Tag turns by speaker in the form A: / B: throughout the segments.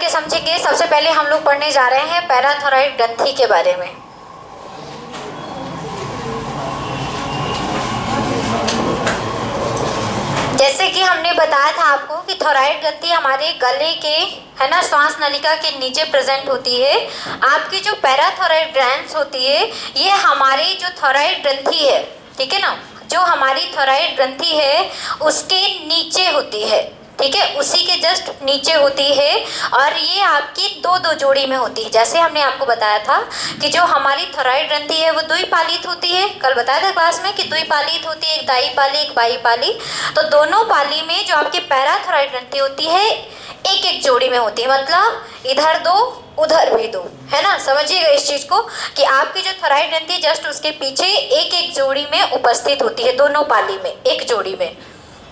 A: के समझेंगे। सबसे पहले हम लोग पढ़ने जा रहे हैं पैराथायरॉइड ग्रंथि के बारे में। जैसे कि हमने बताया था आपको कि थायराइड ग्रंथि हमारे गले के, है ना, श्वास नलिका के नीचे प्रेजेंट होती है। आपकी जो पैराथायरॉइड ग्लैंड्स होती है ये हमारी जो थायराइड ग्रंथि है, ठीक है ना, जो हमारी थायराइड ग्रंथि है उसके नीचे होती है, ठीक है, उसी के जस्ट नीचे होती है। और ये आपकी दो दो जोड़ी में होती है। जैसे हमने आपको बताया था कि जो हमारी थायराइड ग्रंथि है वो द्विपालित होती है। कल बताया था क्लास में कि द्विपालित होती है, एक दाई पाली एक बाई पाली। तो दोनों पाली में जो आपकी पैराथायरॉइड ग्रंथि होती है एक एक जोड़ी में होती है, मतलब इधर दो उधर भी दो, है ना। समझिएगा इस चीज को कि आपकी जो थायराइड ग्रंथि है जस्ट उसके पीछे एक एक जोड़ी में उपस्थित होती है, दोनों पाली में, एक जोड़ी में,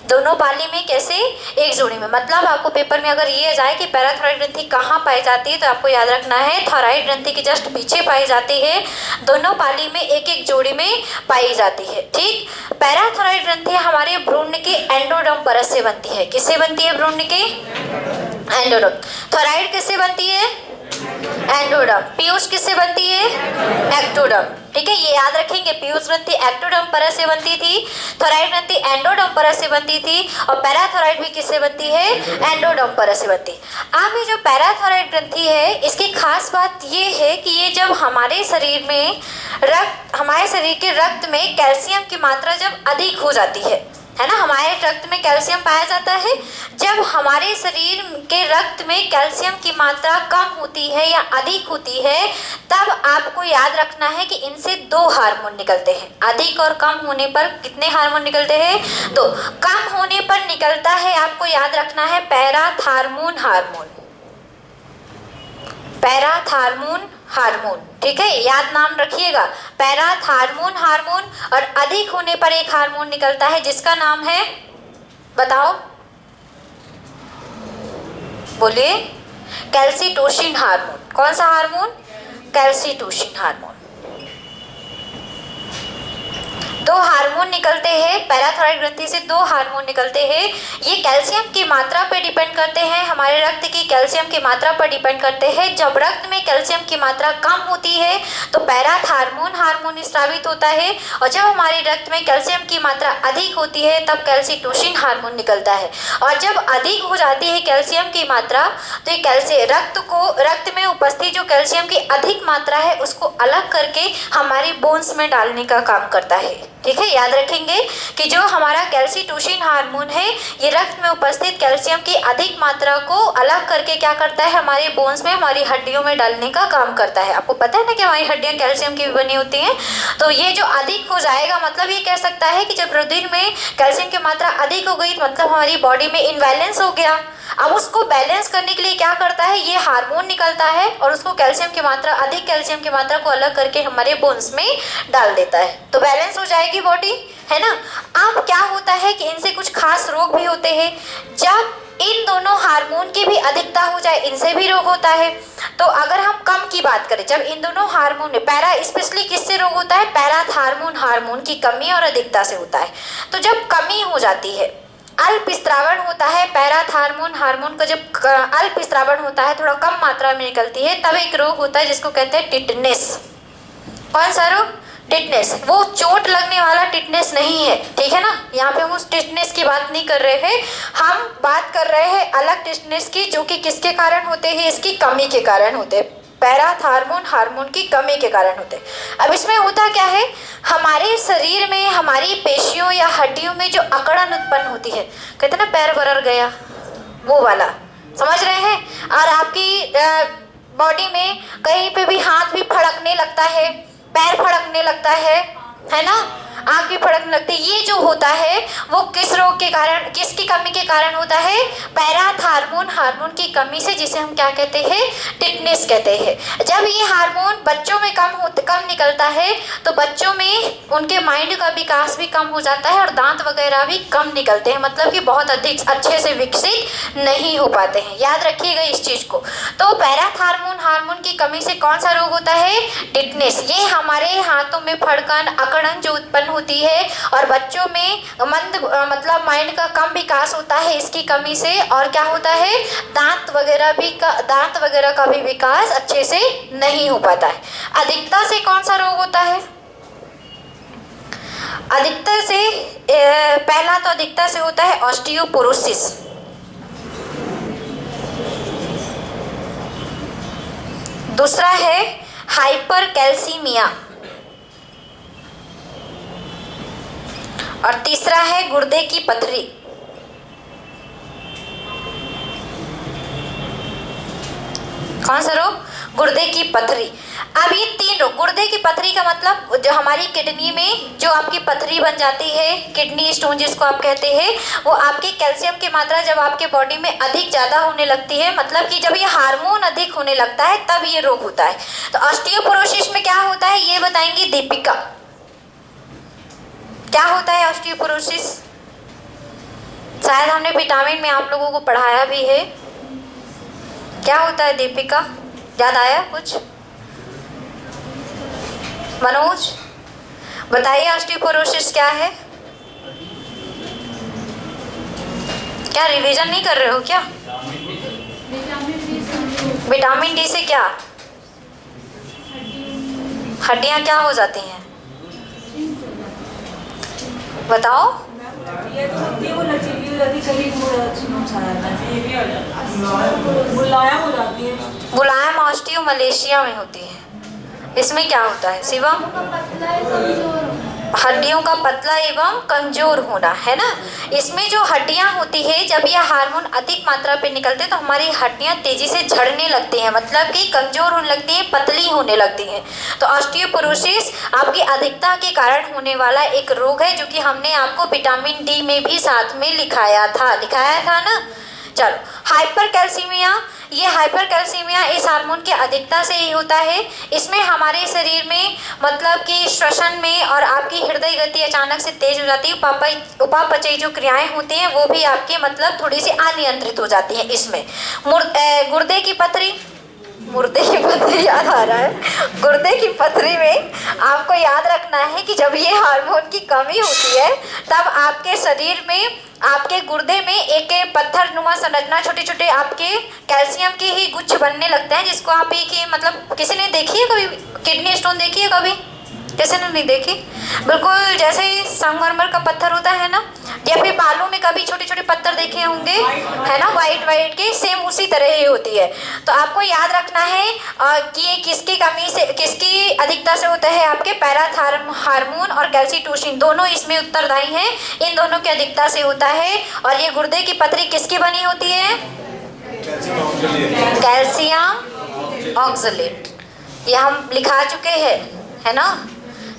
A: दोनों पाली में। कैसे? एक जोड़ी में। मतलब आपको पेपर में अगर ये जाए कि पैराथायरॉइड ग्रंथि कहाँ पाई जाती है तो आपको याद रखना है थायराइड ग्रंथि के जस्ट पीछे पाई जाती है, दोनों पाली में एक एक जोड़ी में पाई जाती है, ठीक। पैराथायरॉइड ग्रंथि हमारे भ्रूण के एंडोडर्म परत से बनती है। किससे बनती है? भ्रूण के एंडोडर्म। थायराइड किससे बनती है? एंडोडर्म। पीयूष किससे बनती है? एक्टोडर्म, ठीक है, ये याद रखेंगे। पीयूष ग्रंथि एक्टोडर्म परत से बनती थी, थायराइड ग्रंथि एंडोडर्म परत से बनती थी, और पैराथायरॉइड भी किससे बनती है? एंडोडर्म परत से बनती है। अब ये जो पैराथायरॉइड ग्रंथि है इसकी खास बात ये है कि ये जब हमारे शरीर में हमारे शरीर के रक्त में कैल्शियम की मात्रा जब अधिक हो जाती है ना, हमारे रक्त में कैल्शियम पाया जाता है। जब हमारे शरीर के रक्त में कैल्शियम की मात्रा कम होती है या अधिक होती है तब आपको याद रखना है कि इनसे दो हार्मोन निकलते हैं। अधिक और कम होने पर कितने हार्मोन निकलते हैं? दो। कम होने पर निकलता है, आपको याद रखना है, पैराथार्मोन हार्मोन, पैराथार्मोन हार्मोन, ठीक है, याद नाम रखिएगा, पैराथार्मोन हार्मोन। और अधिक होने पर एक हार्मोन निकलता है जिसका नाम है, बताओ, बोलिए, कैल्सीटोसिन हार्मोन। कौन सा हार्मोन? कैल्सीटोसिन हार्मोन। दो हार्मोन निकलते हैं पैराथायरॉइड ग्रंथि से, दो हार्मोन निकलते हैं। ये कैल्शियम की मात्रा पर डिपेंड करते हैं, हमारे रक्त की कैल्शियम की मात्रा पर डिपेंड करते हैं। जब रक्त में कैल्शियम की मात्रा कम होती है तो पैराथार्मोन हार्मोन स्रावित होता है, और जब हमारे रक्त में कैल्शियम की मात्रा अधिक होती है तब कैल्सीटोसिन हार्मोन निकलता है। और जब अधिक हो जाती है कैल्शियम की मात्रा तो ये रक्त में उपस्थित जो कैल्शियम की अधिक मात्रा है उसको अलग करके हमारी बोन्स में डालने का काम करता है, ठीक है। याद रखेंगे कि जो हमारा कैल्सीटोसिन हार्मोन है ये रक्त में उपस्थित कैल्शियम की अधिक मात्रा को अलग करके क्या करता है? हमारे बोन्स में, हमारी हड्डियों में डालने का काम करता है। आपको पता है ना कि हमारी हड्डियां कैल्शियम की भी बनी होती हैं। तो ये जो अधिक हो जाएगा, मतलब ये कह सकता है कि जब रुधिर में कैल्शियम की मात्रा अधिक हो गई मतलब हमारी बॉडी में इनबैलेंस हो गया। अब उसको बैलेंस करने के लिए क्या करता है? ये हार्मोन निकलता है और उसको कैल्शियम की मात्रा, अधिक कैल्शियम की मात्रा को अलग करके हमारे बोन्स में डाल देता है, तो बैलेंस हो जाएगी बॉडी, है ना। अब क्या होता है कि इनसे कुछ खास रोग भी होते हैं। जब इन दोनों हार्मोन की भी अधिकता हो जाए इनसे भी रोग होता है। तो अगर हम कम की बात करें, जब इन दोनों हार्मोन में स्पेशली किससे रोग होता है? पैराथार्मोन हार्मोन की कमी और अधिकता से होता है। तो जब कमी हो जाती है, अल्प स्त्रावण होता है, पैराथार्मोन हार्मोन का जब अल्प स्त्रावण होता है, थोड़ा कम मात्रा में निकलती है, तब एक रोग होता है जिसको कहते हैं टिटनेस। कौन सा रोग? टिटनेस। वो चोट लगने वाला टिटनेस नहीं है, ठीक है ना, यहाँ पे हम उस टिटनेस की बात नहीं कर रहे हैं, हम बात कर रहे हैं अलग टिटनेस की, जो कि किसके कारण होते हैं? इसकी कमी के कारण होते हैं, पैराथार्मोन हार्मोन की कमी के कारण होते हैं। अब इसमें होता क्या है, हमारे शरीर में, हमारी पेशियों या हड्डियों में जो अकड़न उत्पन्न होती है, कहते हैं ना पैर बरर गया, वो वाला, समझ रहे हैं। और आपकी बॉडी में कहीं पे भी हाथ भी फड़कने लगता है, पैर फड़कने लगता है ना, आँख भी फड़कने लगती है। ये जो होता है वो किस रोग के कारण, किसकी कमी के कारण होता है? पैराथार्मोन हार्मोन की कमी से, जिसे हम क्या कहते हैं? टिटनेस कहते हैं। जब ये हार्मोन बच्चों में कम निकलता है तो बच्चों में उनके माइंड का विकास भी कम हो जाता है और दांत वगैरह भी कम निकलते हैं, मतलब कि बहुत अधिक अच्छे से विकसित नहीं हो पाते हैं। याद रखिएगा इस चीज को। तो पैराथार्मोन हार्मोन की कमी से कौन सा रोग होता है? टिटनेस। ये हमारे हाथों में फड़कन, अकड़न जो उत्पन्न होती है और बच्चों में मतलब माइंड का कम विकास होता है इसकी कमी से। और क्या होता है, दांत वगैरह का भी विकास अच्छे से नहीं हो पाता है। अधिकता से कौन सा रोग होता है? अधिकता से पहला तो अधिकता से होता है ऑस्टियोपोरोसिस। दूसरा है हाइपरकैल्सीमिया और तीसरा है गुर्दे की पथरी। कौन सा रोग? गुर्दे की पथरी। अब ये तीन रोग, गुर्दे की पथरी का मतलब जो हमारी किडनी में जो आपकी पथरी बन जाती है, किडनी स्टोन जिसको आप कहते हैं, वो आपके कैल्शियम की मात्रा जब आपके बॉडी में अधिक ज़्यादा होने लगती है, मतलब कि जब ये हार्मोन अधिक होने लगता है तब ये रोग होता है। तो ऑस्टियोपोरोसिस में क्या होता है ये बताएंगी दीपिका। क्या होता है ऑस्टियोपोरोसिस? शायद हमने विटामिन में आप लोगों को पढ़ाया भी है। क्या होता है दीपिका, याद आया कुछ? मनोज बताइए ऑस्टियोपोरोसिस क्या है? क्या रिवीजन नहीं कर रहे हो क्या? विटामिन डी से क्या हड्डियां क्या हो जाती हैं बताओ? मुलायम ऑस्टियोमलेशिया में होती है। इसमें क्या होता है शिवम? हड्डियों का पतला एवं कमजोर होना, है ना। इसमें जो हड्डियां होती है जब यह हार्मोन अधिक मात्रा पे निकलते हैं तो हमारी हड्डियां तेजी से झड़ने लगती हैं, मतलब कि कमजोर होने लगती हैं, पतली होने लगती हैं। तो ऑस्टियोपोरोसिस आपकी अधिकता के कारण होने वाला एक रोग है जो कि हमने आपको विटामिन डी में भी साथ में लिखाया था ना। चलो, हाइपरकैल्सीमिया, ये हाइपरकैल्सीमिया इस हार्मोन की अधिकता से ही होता है। इसमें हमारे शरीर में मतलब कि श्वसन में और आपकी हृदय गति अचानक से तेज हो जाती है। उपापचयी जो क्रियाएं होती हैं वो भी आपके मतलब थोड़ी सी अनियंत्रित हो जाती हैं। इसमें गुर्दे की पथरी, मुर्दे की पथरी याद आ रहा है। गुर्दे की पथरी में आपको याद रखना है कि जब ये हार्मोन की कमी होती है तब आपके शरीर में, आपके गुर्दे में एक पत्थर नुमा संरचना, छोटे छोटे आपके कैल्शियम के ही गुच्छ बनने लगते हैं, जिसको आप एक ही मतलब किसी ने देखी है कभी किडनी स्टोन देखी है कभी? किसी ने नहीं देखी? बिल्कुल जैसे संगमरमर का पत्थर होता है ना, या फिर बालू में कभी छोटे छोटे पत्थर देखे होंगे, है ना, वाइट के, सेम उसी तरह ही होती है। तो आपको याद रखना है कि ये किसकी कमी से, किसकी अधिकता से होता है? आपके पैराथायरॉइड हार्मोन और कैल्सीटोसिन दोनों इसमें उत्तरदायी हैं। इन दोनों की अधिकता से होता है। और ये गुर्दे की पथरी किसकी बनी होती है? कैल्शियम ऑक्सलेट, ये हम लिखा चुके हैं, है ना,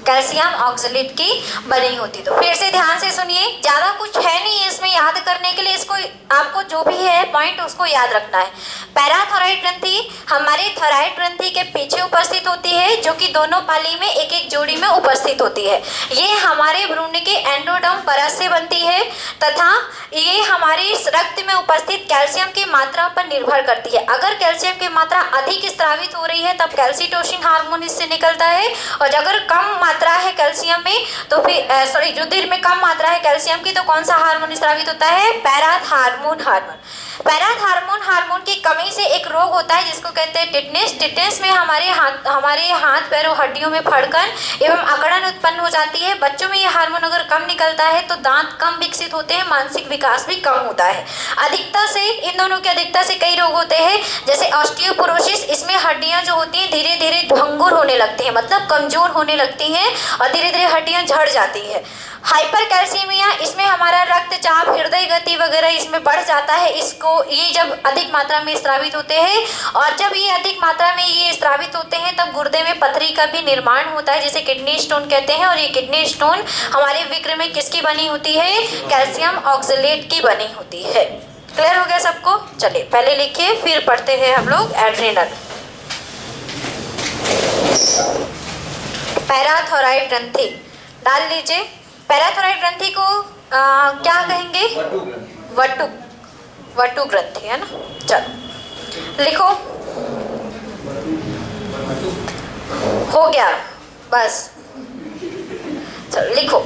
A: कैल्शियम ऑक्सलेट की बनी होती। तो फिर से ध्यान से सुनिए, ज़्यादा कुछ है नहीं इसमें याद करने के लिए, इसको आपको जो भी है पॉइंट उसको याद रखना है। पैराथायरॉइड ग्रंथि हमारे थायराइड ग्रंथि के पीछे उपस्थित होती है, जो कि दोनों पाली में एक एक जोड़ी में उपस्थित होती है। ये हमारे भ्रूण के एंडोडर्म परत से बनती है तथा ये हमारे रक्त में उपस्थित कैल्शियम की मात्रा पर निर्भर करती है। अगर कैल्शियम की मात्रा अधिक स्रावित हो रही है तब कैल्सीटोसिन हार्मोन इससे निकलता है, और अगर कम मात्रा है कैल्शियम में तो फिर रुधिर में कम मात्रा है कैल्शियम की तो कौन सा हार्मोन स्रावित होता है? Parathyroid hormone. पैराथायरॉइड हार्मोन की कमी से एक रोग होता है जिसको कहते हैं टिटनेस। टिटनेस में हमारे हाथ पैर और हड्डियों में फड़कन एवं अकड़न उत्पन्न हो जाती है। बच्चों में ये हार्मोन अगर कम निकलता है तो दांत कम विकसित होते हैं, मानसिक विकास भी कम होता है। अधिकता से, इन दोनों की अधिकता से कई रोग होते हैं, जैसे ऑस्टियोपोरोसिस। इसमें हड्डियां जो होती हैं धीरे धीरे भंगुर होने लगती हैं, मतलब कमजोर होने लगती हैं और धीरे धीरे हड्डियां झड़ जाती है। हाइपरकैल्सीमिया, इसमें हमारा रक्तचाप, हृदय गति वगैरह इसमें बढ़ जाता है। ये जब अधिक मात्रा में स्रावित होते हैं, और जब ये अधिक मात्रा में ये स्रावित होते हैं तब गुर्दे में पथरी का भी निर्माण होता है, जिसे किडनी स्टोन कहते हैं। और ये किडनी स्टोन हमारे विक्र में किसकी बनी होती है? कैल्शियम ऑक्सलेट की बनी होती है। क्लियर हो गया सबको? चलिए पहले लिखिए फिर पढ़ते हैं हम लोग एड्रेनल। पैराथायरॉइड ग्रंथि डाल लीजिए। पैराथायरॉइड ग्रंथि को क्या कहेंगे? वटु ग्रंथि, है ना। चलो लिखो, हो गया बस। चलो लिखो,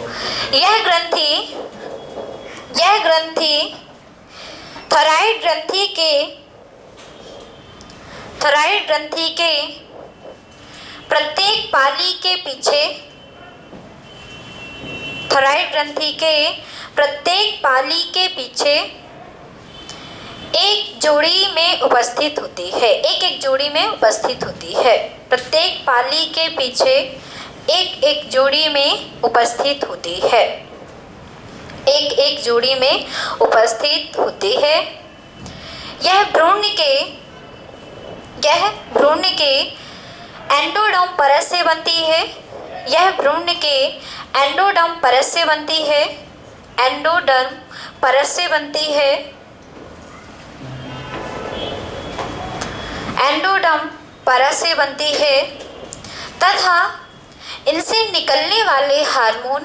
A: यह ग्रंथि थायराइड ग्रंथि के प्रत्येक पाली के पीछे, थायराइड ग्रंथि के प्रत्येक पाली के पीछे एक जोड़ी में उपस्थित होती है। एक जोड़ी में उपस्थित होती है। प्रत्येक पाली के पीछे एक जोड़ी में उपस्थित होती है। एक जोड़ी में उपस्थित होती है। यह भ्रूण के एंडोडर्म परत से बनती है। यह भ्रूण के एंडोडर्म परत से बनती है। एंडोडर्म परत से बनती है। एंडोडर्म परत से बनती है तथा इनसे निकलने वाले हार्मोन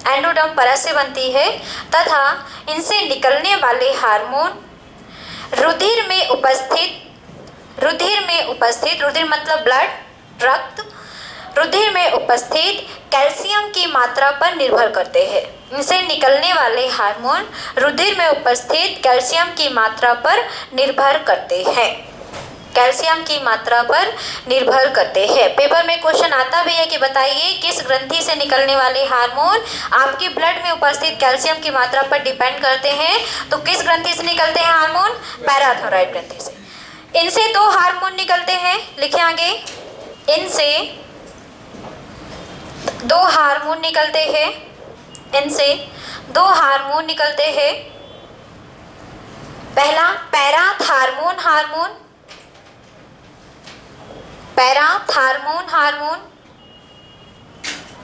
A: एंडोडर्म परत से बनती है तथा इनसे निकलने वाले हार्मोन रुधिर में उपस्थित रुधिर मतलब ब्लड, रक्त, रुधिर में उपस्थित कैल्शियम की मात्रा पर निर्भर करते हैं। इनसे निकलने वाले हार्मोन रुधिर में उपस्थित कैल्शियम की मात्रा पर निर्भर करते हैं। कैल्शियम की मात्रा पर निर्भर करते हैं। पेपर में क्वेश्चन आता भी है कि बताइए किस ग्रंथि से निकलने वाले हार्मोन आपके ब्लड में उपस्थित कैल्शियम की मात्रा पर डिपेंड करते हैं। तो किस ग्रंथि से निकलते हैं हार्मोन? पैराथायरॉइड ग्रंथि से। इनसे दो हार्मोन निकलते हैं, लिखे आगे। इनसे दो हार्मोन निकलते हैं। इनसे दो हार्मोन निकलते हैं। पहला पैराथार्मोन हार्मोन, पैराथार्मोन हार्मोन,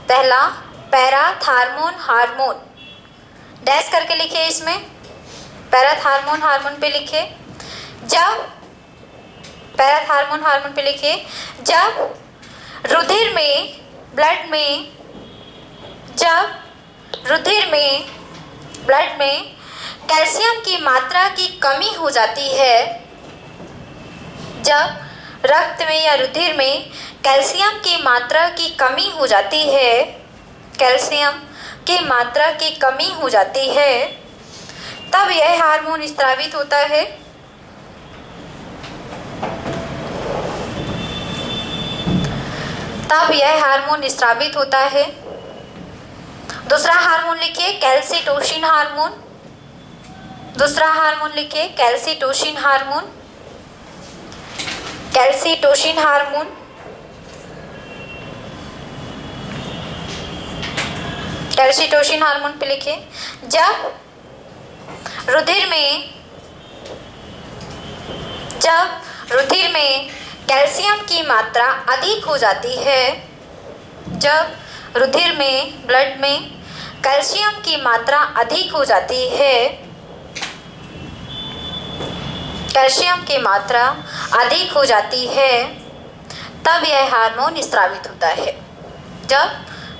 A: पहला पैराथार्मोन हार्मोन, डैश करके लिखिए इसमें, पैराथार्मोन हार्मोन पे लिखिए। जब पैराथार्मोन हार्मोन पे लिखिए, जब रुधिर में, ब्लड में, जब रुधिर में, ब्लड में कैल्शियम की मात्रा की कमी हो जाती है, जब रक्त में या रुधिर में कैल्शियम की मात्रा की कमी हो जाती है, कैल्शियम की मात्रा की कमी हो जाती है, तब यह हार्मोन स्रावित होता है। तब यह हार्मोन स्रावित होता है। दूसरा हार्मोन लिखिए कैल्सीटोसिन हार्मोन। दूसरा हार्मोन लिखिए कैल्सीटोसिन हार्मोन, कैल्सीटोसिन हार्मोन। कैल्सीटोसिन हार्मोन पे लिखिए, जब रुधिर में कैल्शियम की मात्रा अधिक हो जाती है, जब रुधिर में, ब्लड में कैल्शियम की मात्रा अधिक हो जाती है, कैल्शियम की मात्रा अधिक हो जाती है, तब यह हार्मोन स्रावित होता है। जब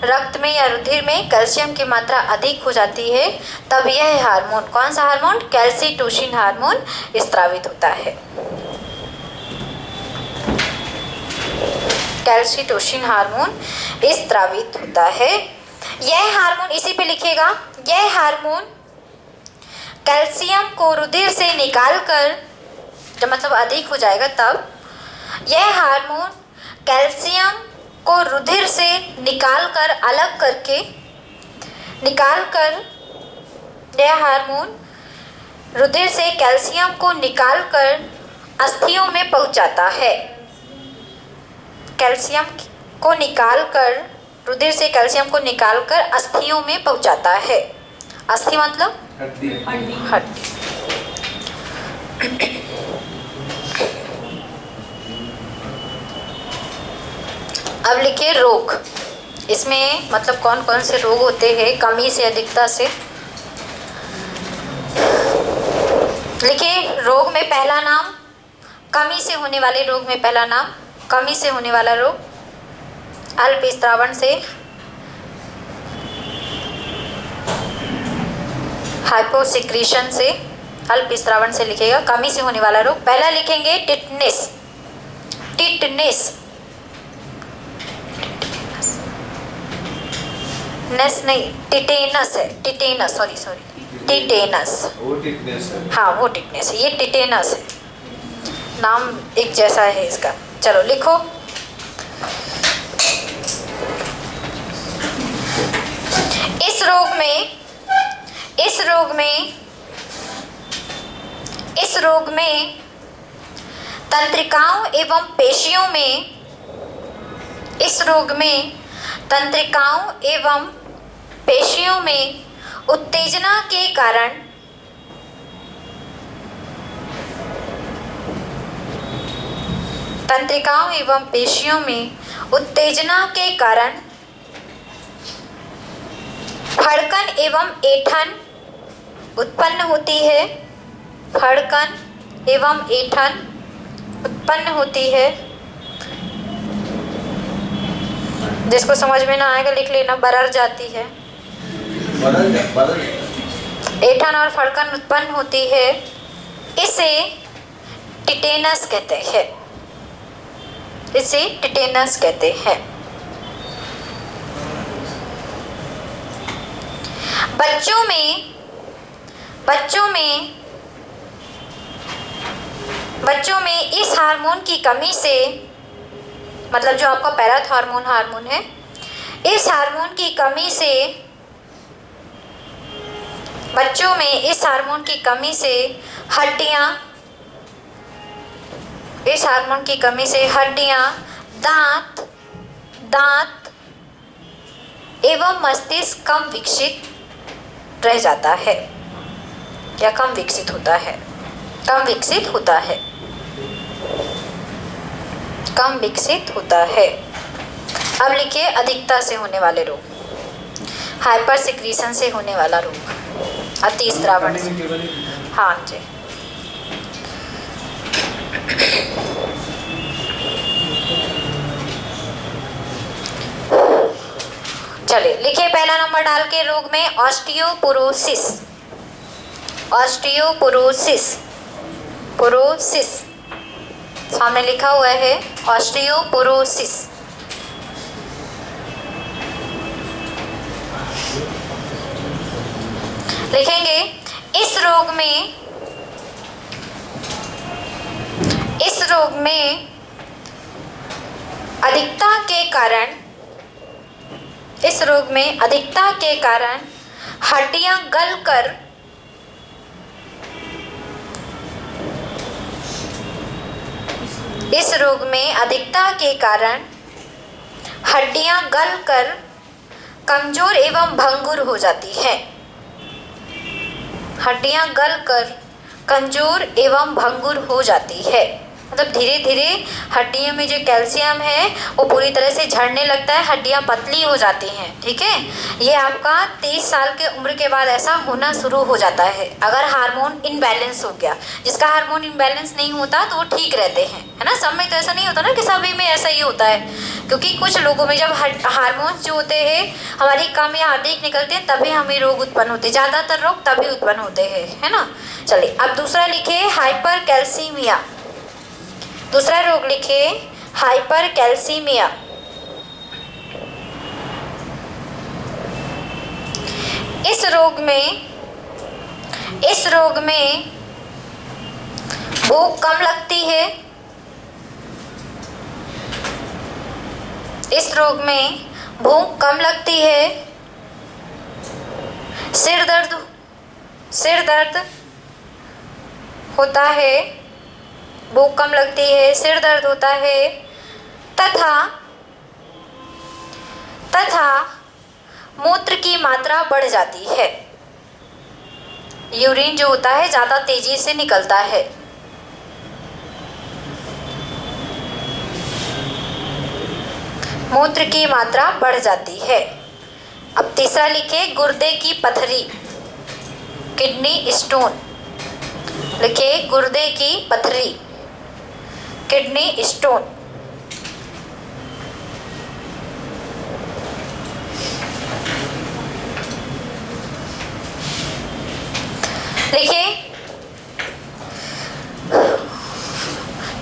A: रक्त में या रुधिर में कैल्शियम की मात्रा अधिक हो जाती है, तब यह हार्मोन, कौन सा हार्मोन? कैल्सीटोसिन हार्मोन स्रावित होता है। कैल्सीटोसिन हार्मोन स्रावित होता है। यह हार्मोन, इसी पे लिखिएगा, यह हार्मोन कैल्शियम को रुधिर से निकालकर, जब मतलब अधिक हो जाएगा तब, यह हार्मोन कैल्शियम को रुधिर से निकालकर, अलग करके, यह हार्मोन रुधिर से कैल्शियम को निकालकर अस्थियों में पहुंच जाता है। कैल्शियम को निकालकर, रुधिर से कैल्शियम को निकालकर अस्थियों में पहुंचाता है। अस्थि मतलब हड्डी। अब लिखिए रोग। इसमें मतलब कौन कौन से रोग होते हैं कमी से, अधिकता से। लिखिए रोग में पहला नाम, कमी से होने वाले रोग में पहला नाम, कमी से होने वाला रोग, अल्प स्रावन से, हाइपोसिक्रीशन से, अल्प स्रावन से लिखेगा, कमी से होने वाला रोग। पहला लिखेंगे टिटनेस, टिटनेस, नेस नहीं, टिटेनस है, टिटेनस, सॉरी टिटेनस,
B: वो टिटनेस है।
A: हाँ वो टिटनेस है, ये टिटेनस है, नाम एक जैसा है इसका। चलो लिखो। इस रोग में तंत्रिकाओं एवं पेशियों में, इस रोग में तंत्रिकाओं एवं पेशियों में उत्तेजना के कारण तंत्रिकाओं एवं पेशियों में उत्तेजना के कारण फड़कन एवं ऐंठन उत्पन्न होती है, फड़कन एवं ऐंठन उत्पन्न होती है। जिसको समझ में ना आएगा लिख लेना, बरर जाती है, ऐंठन और फड़कन उत्पन्न होती है, इसे टिटेनस कहते हैं, इसे टिटेनस कहते हैं। बच्चों में इस हार्मोन की कमी से, मतलब जो आपका पैराथॉर्मोन हार्मोन है, इस हार्मोन की कमी से, बच्चों में इस हार्मोन की कमी से हड्डियां, इस हार्मोन की कमी से हड्डियां, दांत एवं मस्तिष्क कम विकसित रह जाता है, या कम विकसित होता है, कम विकसित होता है, कम विकसित होता है। अब लिखिए अधिकता से होने वाले रोग, हाइपर सिक्रीशन से होने वाला रोग, अति स्रावन से। हाँ जी, चलिए लिखिए पहला नंबर डाल के रोग में ऑस्टियोपोरोसिस, ऑस्टियोपोरोसिस, पोरोसिस सामने लिखा हुआ है, ऑस्टियोपोरोसिस। लिखेंगे इस रोग में अधिकता के कारण, इस रोग में अधिकता के कारण हड्डियां गलकर, इस रोग में अधिकता के कारण हड्डियां गलकर कमजोर एवं भंगुर हो जाती है, हड्डियां गलकर कमजोर एवं भंगुर हो जाती है। मतलब धीरे धीरे हड्डियों में जो कैल्शियम है वो पूरी तरह से झड़ने लगता है, हड्डियां पतली हो जाती हैं। ठीक है, ये आपका 30 साल के उम्र के बाद ऐसा होना शुरू हो जाता है, अगर हार्मोन इनबैलेंस हो गया। जिसका हार्मोन इनबैलेंस नहीं होता तो वो ठीक रहते हैं, है ना। सब में तो ऐसा नहीं होता ना कि सभी में ऐसा ही होता है, क्योंकि कुछ लोगों में जब हार्मोन्स जो होते हैं हमारी कम या अधिक निकलते हैं तभी हमें रोग उत्पन्न होते हैं, ज़्यादातर रोग तभी उत्पन्न होते हैं, है ना। चलिए अब दूसरा लिखिए हाइपर कैल्सीमिया, दूसरा रोग लिखिए हाइपर कैल्सीमिया। इस रोग में भूख कम लगती है, इस रोग में भूख कम लगती है, सिर दर्द होता है, भूख कम लगती है, सिर दर्द होता है, तथा मूत्र की मात्रा बढ़ जाती है, यूरिन जो होता है ज़्यादा तेजी से निकलता है। मूत्र की मात्रा बढ़ जाती है। अब तीसरा लिखे गुर्दे की पथरी, किडनी स्टोन, लिखे गुर्दे की पथरी, किडनी स्टोन।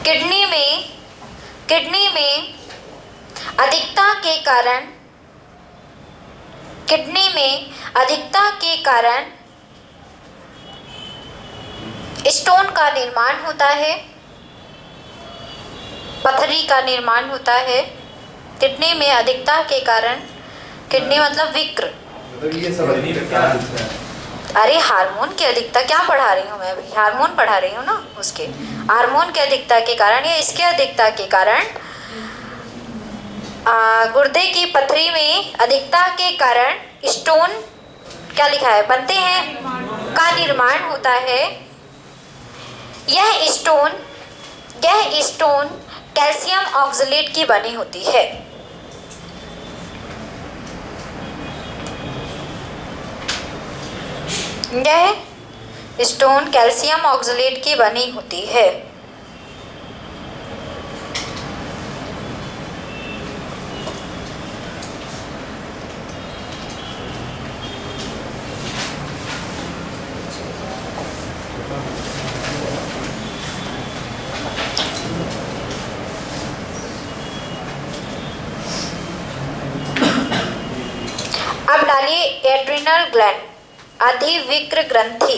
A: किडनी में किडनी में अधिकता के कारण स्टोन का निर्माण होता है, पथरी का निर्माण होता है। किडनी में अधिकता के कारण, किडनी मतलब विक्र, अरे हार्मोन की अधिकता क्या पढ़ा रही हूँ मैं अभी, हार्मोन पढ़ा रही हूँ ना, उसके हार्मोन की अधिकता के कारण या इसके अधिकता के कारण गुर्दे की पथरी में अधिकता के कारण स्टोन क्या लिखा है, बनते हैं, का निर्माण होता है। यह स्टोन कैल्शियम ऑक्सलेट की बनी होती है। यह स्टोन कैल्शियम ऑक्सलेट की बनी होती है। अब डालिए एड्रिनल ग्लैंड, अधिविक्र ग्रंथि।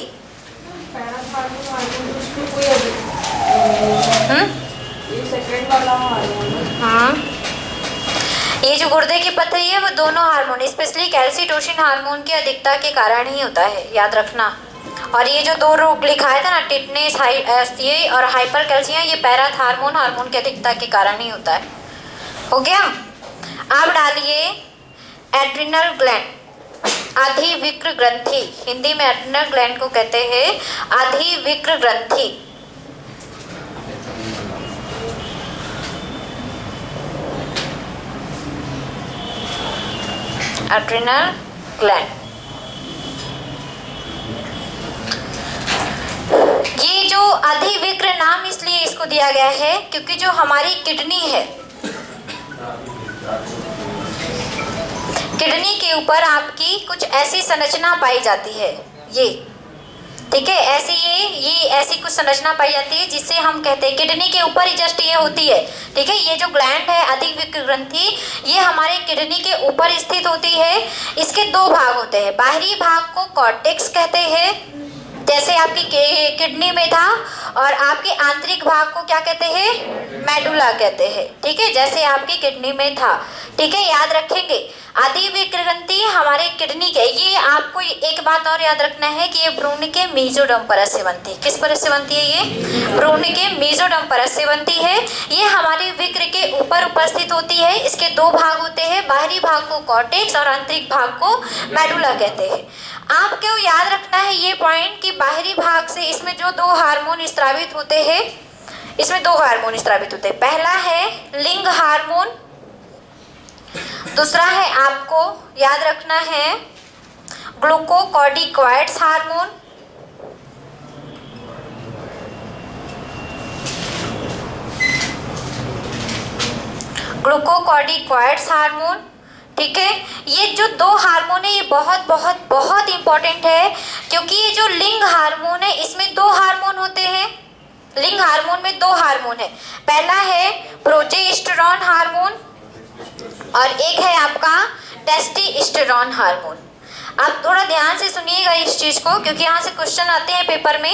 A: ये जो गुर्दे की पथरी है वो दोनों हार्मोन, स्पेशली कैल्सीटोसिन हार्मोन की अधिकता के कारण ही होता है, याद रखना। और ये जो दो रोग लिखा था ना, टिटनेस ये और हाइपर कैल्शियम, ये पैराथ हार्मोन की अधिकता के कारण ही होता है। हो गया। अब डालिए एड्रिनल ग्लैंड, अधिविक्र ग्रंथि। हिंदी में एड्रिनल ग्लैंड को कहते हैं अधिविक्र ग्रंथि। एड्रिनल ग्लैंड, ये जो अधिविक्र नाम इसलिए इसको दिया गया है क्योंकि जो हमारी किडनी है, किडनी के ऊपर आपकी कुछ ऐसी संरचना पाई जाती है, ये ठीक है, ऐसी ये ऐसी कुछ संरचना पाई जाती है जिससे हम कहते हैं किडनी के ऊपर ही जस्ट ये होती है, ठीक है। ये जो ग्लैंड है अधिविक्र ग्रंथि, ये हमारे किडनी के ऊपर स्थित होती है। इसके दो भाग होते हैं, बाहरी भाग को कॉर्टेक्स कहते हैं, जैसे आपकी किडनी में था, और आपके आंतरिक भाग को क्या कहते हैं, मेडुला कहते हैं, ठीक है, जैसे आपकी किडनी में था, ठीक है, याद रखेंगे। अधिविक्र ग्रंथि हमारे किडनी के, ये आपको एक बात और याद रखना है कि ये भ्रूण के मेसोडर्म परत से बनती है। किस परत से बनती है? ये भ्रूण के मेसोडर्म परत से बनती है। ये हमारे विक्र के ऊपर उपस्थित होती है। इसके दो भाग होते हैं, बाहरी भाग को कॉर्टेक्स और आंतरिक भाग को मेडुला कहते हैं। आपको याद रखना है ये पॉइंट कि बाहरी भाग से इसमें जो दो हार्मोन स्रावित होते हैं, इसमें दो हार्मोन स्रावित होते हैं। पहला है लिंग हार्मोन, दूसरा है आपको याद रखना है ग्लूकोकॉर्टिकॉइड्स हार्मोन। ग्लूकोकॉर्टिकॉइड्स हार्मोन, ठीक है। ये जो दो हार्मोन है ये बहुत बहुत बहुत इंपॉर्टेंट है, क्योंकि ये जो लिंग हार्मोन है इसमें दो हार्मोन होते हैं। लिंग हार्मोन में दो हार्मोन है, पहला है प्रोजेस्टेरॉन हार्मोन और एक है आपका टेस्टोस्टेरोन हार्मोन। आप थोड़ा ध्यान से सुनिएगा इस चीज को, क्योंकि यहाँ से क्वेश्चन आते हैं पेपर में।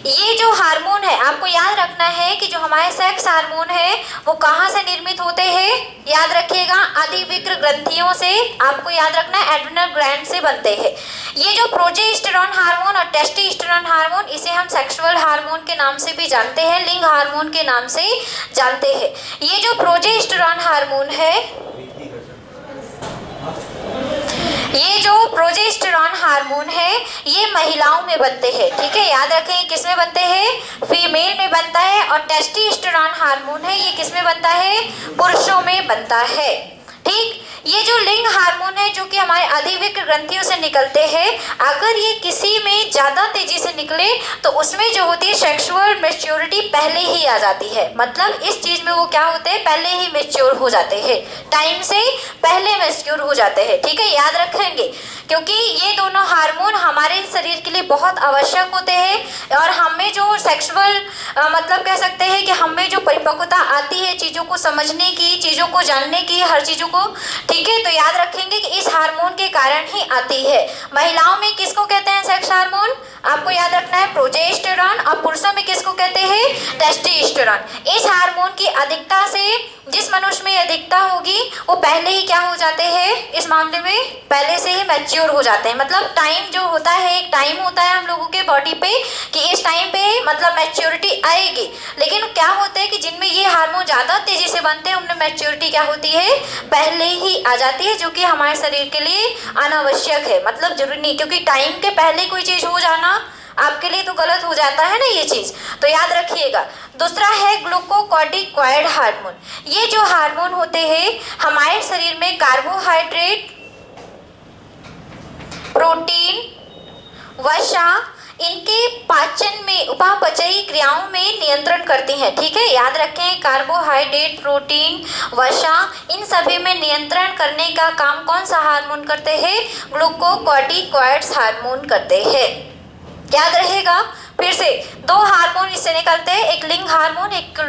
A: ये जो हार्मोन है आपको याद रखना है कि जो हमारे सेक्स हार्मोन है वो कहाँ से निर्मित होते हैं, याद रखिएगा अधिविक्र ग्रंथियों से। आपको याद रखना है एड्रिनल ग्लैंड से बनते हैं। ये जो प्रोजेस्टेरॉन हार्मोन और टेस्टोस्टेरोन हार्मोन, इसे हम सेक्सुअल हार्मोन के नाम से भी जानते हैं, लिंग हार्मोन के नाम से जानते हैं। ये जो प्रोजेस्टेरॉन हार्मोन है, ये जो प्रोजेस्टेरॉन हार्मोन है ये महिलाओं में बनते हैं, ठीक है, याद रखें किस में बनते हैं, फीमेल में बनता है। और टेस्टोस्टेरोन हार्मोन है ये किस में बनता है, पुरुषों में बनता है, ठीक। ये जो लिंग हार्मोन है जो कि हमारे अधिविक्र ग्रंथियों से निकलते हैं, अगर ये किसी में ज़्यादा तेजी से निकले तो उसमें जो होती है सेक्सुअल मैच्योरिटी पहले ही आ जाती है। मतलब इस चीज़ में वो क्या होते हैं, पहले ही मैच्योर हो जाते हैं, टाइम से पहले मैच्योर हो जाते हैं। ठीक है, याद रखेंगे, क्योंकि ये दोनों हार्मोन हमारे शरीर के लिए बहुत आवश्यक होते हैं और हमें जो सेक्सुअल मतलब कह सकते हैं कि हमें जो परिपक्वता आती है चीज़ों को समझने की, चीज़ों को जानने की, हर चीज़ों को, ठीक है, तो याद रखेंगे कि इस हार्मोन के कारण ही आती है। महिलाओं में किसको कहते हैं सेक्स हार्मोन, आपको याद रखना है प्रोजेस्टेरॉन, और पुरुषों में किसको कहते हैं टेस्टोस्टेरोन। इस हार्मोन की अधिकता से जिस मनुष्य में अधिकता होगी वो पहले ही क्या हो जाते हैं, इस मामले में पहले से ही मैच्योर हो जाते हैं। मतलब टाइम जो होता है, एक टाइम होता है हम लोगों के बॉडी पे कि इस टाइम पे मतलब मैच्योरिटी आएगी, लेकिन क्या होता है कि जिनमें ये हार्मोन ज़्यादा तेज़ी से बनते हैं उनमें मैच्योरिटी क्या होती है, पहले ही आ जाती है, जो कि हमारे शरीर के लिए अनावश्यक है, मतलब जरूरी नहीं, क्योंकि टाइम के पहले कोई चीज़ हो जाना आपके लिए तो गलत हो जाता है ना ये चीज़, तो याद रखिएगा। दूसरा है ग्लूकोकॉर्टिकॉइड हार्मोन। ये जो हार्मोन होते हैं हमारे शरीर में कार्बोहाइड्रेट, प्रोटीन, वसा, इनके पाचन में, उपापचयी क्रियाओं में नियंत्रण करती हैं। ठीक है, याद रखें, कार्बोहाइड्रेट, प्रोटीन, वसा, इन सभी में नियंत्रण करने का काम कौन सा हार्मोन करते हैं, ग्लूकोकॉर्टिकॉइड्स हार्मोन करते हैं। याद रहेगा, फिर से दो हार्मोन इससे निकलते हैं, एक लिंग हार्मोन, एक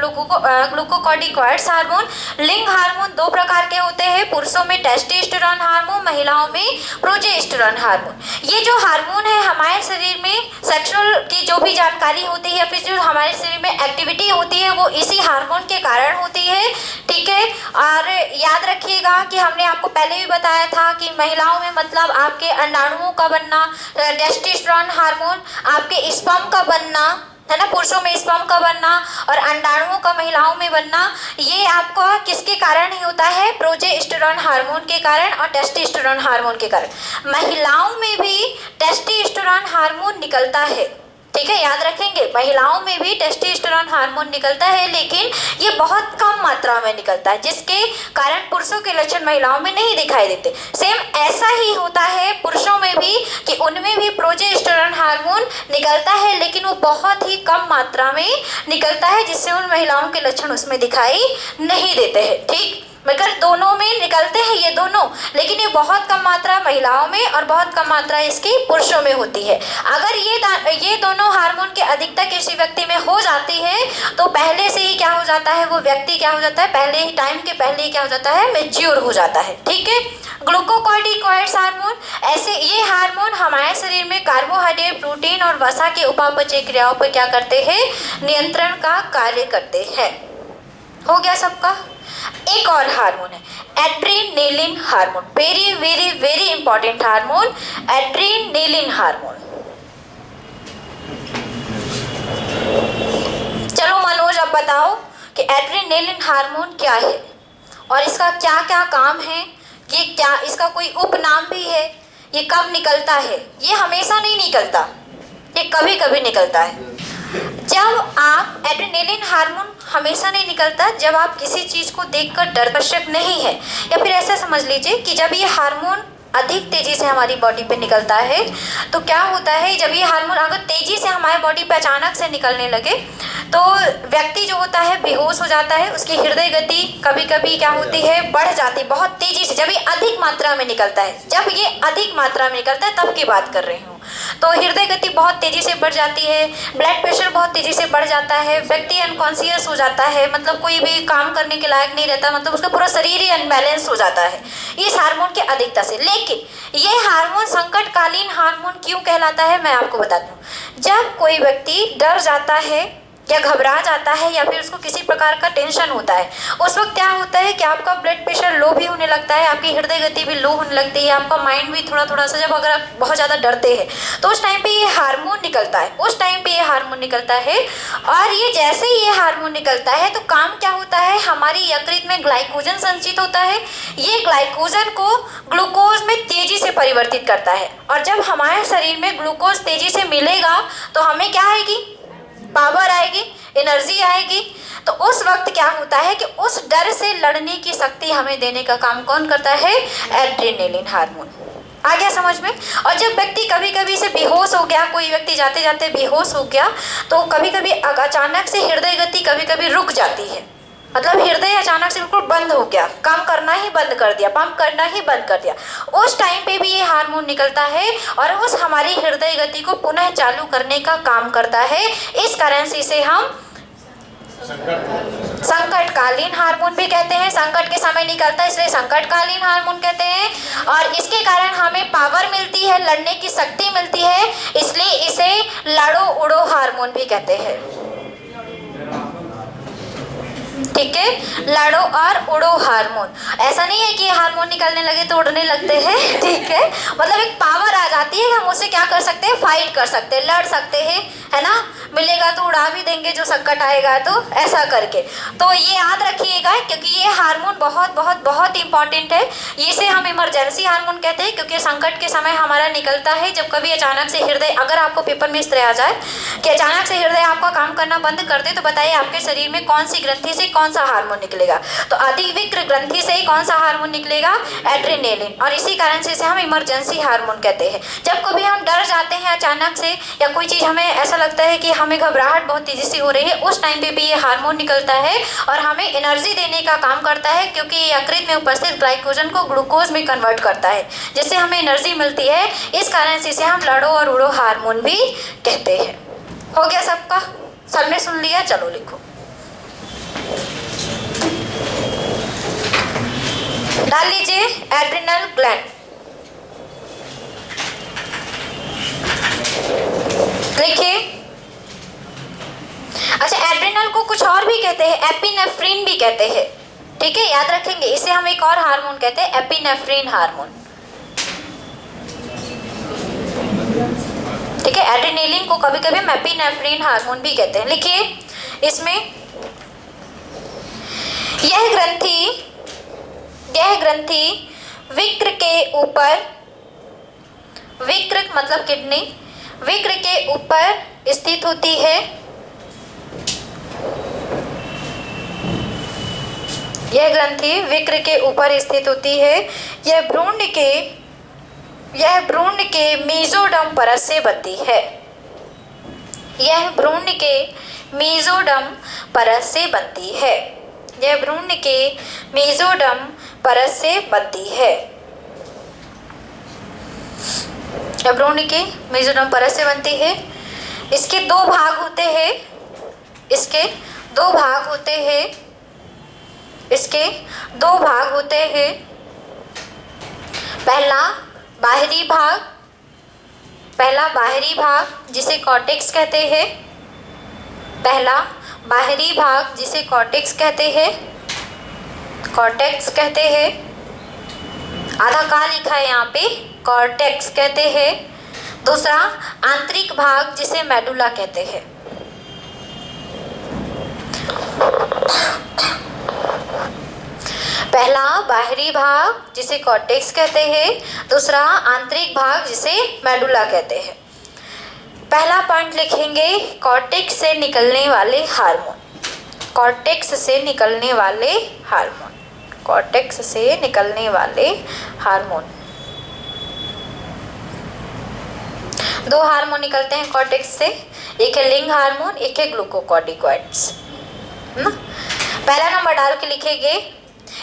A: ग्लूकोकॉर्टिकॉइड्स हार्मोन। लिंग हार्मोन दो प्रकार के होते हैं, पुरुषों में टेस्टोस्टेरोन हार्मोन, महिलाओं में प्रोजेस्टेरोन हार्मोन। ये जो हार्मोन है हमारे शरीर में सेक्सुअल की जो भी जानकारी होती है, फिर जो हमारे शरीर में एक्टिविटी होती है वो इसी हार्मोन के कारण होती है। ठीक है, और याद रखिएगा कि हमने आपको पहले भी बताया था कि महिलाओं में मतलब आपके अंडाणुओं का बनना टेस्टोस्टेरोन हार्मोन, आपके स्पर्म का बनना है ना, पुरुषों में स्पर्म का बनना और अंडाणुओं का महिलाओं में बनना, ये आपको किसके कारण ही होता है, प्रोजेस्टेरोन हार्मोन के कारण और टेस्टोस्टेरोन हार्मोन के कारण। महिलाओं में भी टेस्टोस्टेरोन हार्मोन निकलता है। ठीक है, याद रखेंगे, महिलाओं में भी टेस्टोस्टेरोन हार्मोन निकलता है, लेकिन ये बहुत कम मात्रा में निकलता है, जिसके कारण पुरुषों के लक्षण महिलाओं में नहीं दिखाई देते। सेम ऐसा ही होता है पुरुषों में भी कि उनमें भी प्रोजेस्टेरोन हार्मोन निकलता है, लेकिन वो बहुत ही कम मात्रा में निकलता है, जिससे उन महिलाओं के लक्षण उसमें दिखाई नहीं देते हैं। ठीक, मगर दोनों में निकलते हैं ये दोनों, लेकिन ये बहुत कम मात्रा महिलाओं में और बहुत कम मात्रा इसकी पुरुषों में होती है। अगर ये दोनों हार्मोन की अधिकता किसी व्यक्ति में हो जाती है तो पहले से ही क्या हो जाता है, वो व्यक्ति क्या हो जाता है, पहले ही टाइम के पहले ही क्या हो जाता है, मैच्योर हो जाता है। ठीक है, ग्लूकोकॉर्टिकॉइड्स हार्मोन, ऐसे ये हार्मोन हमारे शरीर में कार्बोहाइड्रेट, प्रोटीन और वसा के उपापचय क्रियाओं पर क्या करते हैं, नियंत्रण का कार्य करते हैं। हो गया सबका। एक और हार्मोन है adrenaline hormone, very very very important hormone, adrenaline hormone. चलो मनोज अब बताओ कि एड्रेनालिन हार्मोन क्या है और इसका क्या क्या काम है, ये क्या इसका कोई उपनाम भी है, ये कब निकलता है, ये हमेशा नहीं निकलता, ये कभी कभी निकलता है। जब आप एड्रेनालिन हार्मोन हमेशा नहीं निकलता जब आप किसी चीज़ को देखकर डर नहीं है, या फिर ऐसा समझ लीजिए कि जब ये हार्मोन अधिक तेज़ी से हमारी बॉडी पे निकलता है तो क्या होता है, जब ये हार्मोन अगर तेज़ी से हमारी बॉडी पे अचानक से निकलने लगे तो व्यक्ति जो होता है बेहोश हो जाता है, उसकी हृदय गति कभी कभी क्या होती है, बढ़ जाती है बहुत तेज़ी से, जब ये अधिक मात्रा में निकलता है, जब ये अधिक मात्रा में निकलता है तब की बात कर रही हूँ, तो हृदय गति बहुत तेज़ी से बढ़ जाती है, ब्लड प्रेशर बहुत तेज़ी से बढ़ जाता है, व्यक्ति अनकॉन्शियस हो जाता है, मतलब कोई भी काम करने के लायक नहीं रहता, मतलब उसका पूरा शरीर ही अनबैलेंस हो जाता है इस हार्मोन की अधिकता से। लेकिन ये हार्मोन संकटकालीन हार्मोन क्यों कहलाता है, मैं आपको बताती हूँ। जब कोई व्यक्ति डर जाता है या घबरा जाता है या फिर उसको किसी प्रकार का टेंशन होता है, उस वक्त क्या होता है कि आपका ब्लड प्रेशर लो भी होने लगता है, आपकी हृदय गति भी लो होने लगती है, आपका माइंड भी थोड़ा थोड़ा सा, जब अगर आप बहुत ज़्यादा डरते हैं तो उस टाइम पे ये हार्मोन निकलता है, उस टाइम पे ये हार्मोन निकलता है। और ये जैसे ही ये हार्मोन निकलता है तो काम क्या होता है, हमारी यकृत में ग्लाइकोजन संचित होता है, ये ग्लाइकोजन को ग्लूकोज में तेज़ी से परिवर्तित करता है, और जब हमारे शरीर में ग्लूकोज तेज़ी से मिलेगा तो हमें क्या आएगी, पावर आएगी, एनर्जी आएगी। तो उस वक्त क्या होता है कि उस डर से लड़ने की शक्ति हमें देने का काम कौन करता है? Adrenaline hormone. आ गया समझ में? और जब व्यक्ति कभी कभी से बेहोश हो गया, कोई व्यक्ति जाते जाते बेहोश हो गया, तो कभी कभी अचानक से हृदय गति कभी कभी रुक जाती है, मतलब हृदय अचानक से बिल्कुल बंद हो गया, काम करना ही बंद कर दिया, पंप करना ही बंद कर दिया, उस टाइम पे भी ये हार्मोन निकलता है और उस हमारी हृदय गति को पुनः चालू करने का काम करता है। इस कारण से इसे हम संकटकालीन हार्मोन भी कहते हैं। संकट के समय निकलता है इसलिए संकटकालीन हार्मोन कहते हैं। और इसके कारण हमें पावर मिलती है, लड़ने की शक्ति मिलती है, इसलिए इसे लड़ो उड़ो हार्मोन भी कहते हैं। ठीक है, लड़ो और उड़ो हार्मोन। ऐसा नहीं है कि हार्मोन निकलने लगे तो उड़ने लगते हैं, ठीक है, मतलब एक पावर आ जाती है, हम उससे क्या कर सकते हैं? फाइट कर सकते हैं, लड़ सकते हैं, है ना, मिलेगा तो उड़ा भी देंगे जो संकट आएगा तो, ऐसा करके। तो ये याद रखिएगा क्योंकि ये हार्मोन बहुत बहुत बहुत इंपॉर्टेंट है। इसे हम इमरजेंसी हार्मोन कहते हैं क्योंकि संकट के समय हमारा निकलता है। जब कभी अचानक से हृदय, अगर आपको पेपर में इस तरह आ जाए कि अचानक से हृदय आपका काम करना बंद कर दे, तो बताइए आपके शरीर में कौन सी ग्रंथि से कौन सा हार्मोन निकलेगा? तो अधिविक्र ग्रंथि से कौन सा हार्मोन निकलेगा? एड्रेनालिन। और इसी कारण से इसे हम इमरजेंसी हार्मोन कहते हैं। जब कभी हम डर जाते हैं अचानक से, या कोई चीज़ हमें ऐसा लगता है कि हमें घबराहट बहुत तेजी से हो रही है, उस टाइम पे भी ये हार्मोन निकलता है और हमें एनर्जी देने का काम करता है, क्योंकि ये यकृत में उपस्थित ग्लाइकोजन को ग्लूकोज में कन्वर्ट करता है, जिससे हमें एनर्जी मिलती है। इस कारण से इसे हम लड़ो और उड़ो हार्मोन भी कहते हैं। हो गया सबका? सबने सुन लिया? चलो लिखो। डाल लीजिए एड्रिनल ग्लैंड, लिखिए। अच्छा, एड्रिनल को कुछ और भी कहते हैं, एपिनेफ्रिन भी कहते हैं, ठीक है, याद रखेंगे। इसे हम एक और हार्मोन कहते हैं, एपिनेफ्रिन हार्मोन, ठीक है। एड्रेनालिन को कभी कभी हम एपिनेफ्रिन हार्मोन भी कहते हैं, लिखिए इसमें। यह ग्रंथि विक्र के ऊपर, विक्र मतलब किडनी, विक्र के ऊपर स्थित होती है। यह ग्रंथि विक्र के ऊपर स्थित होती है। यह भ्रूण के मेसोडर्म परत से बनती है। यह भ्रूण के मेसोडर्म परत से बनती है। यह भ्रूण के मेसोडर्म परत से बनती है। यह भ्रूण के मेसोडर्म परत से बनती है। इसके दो भाग होते हैं। इसके दो भाग होते हैं। इसके दो भाग होते हैं। पहला बाहरी भाग जिसे कॉर्टेक्स कहते हैं। पहला बाहरी भाग जिसे कॉर्टेक्स कहते हैं। कॉर्टेक्स कहते हैं, आधा का लिखा है यहाँ पे, कॉर्टेक्स कहते हैं। दूसरा आंतरिक भाग जिसे मेडुला कहते हैं। पहला बाहरी भाग जिसे कॉर्टेक्स कहते हैं, दूसरा आंतरिक भाग जिसे मेडुला कहते हैं। पहला पॉइंट लिखेंगे, कॉर्टेक्स से निकलने वाले हार्मोन। कॉर्टेक्स से निकलने वाले हार्मोन। कॉर्टेक्स से निकलने वाले हार्मोन। दो हार्मोन निकलते हैं कॉर्टेक्स से, एक है लिंग हार्मोन, एक है ग्लूकोकॉर्टिकॉइड्स। पहला नंबर डाल के लिखेंगे,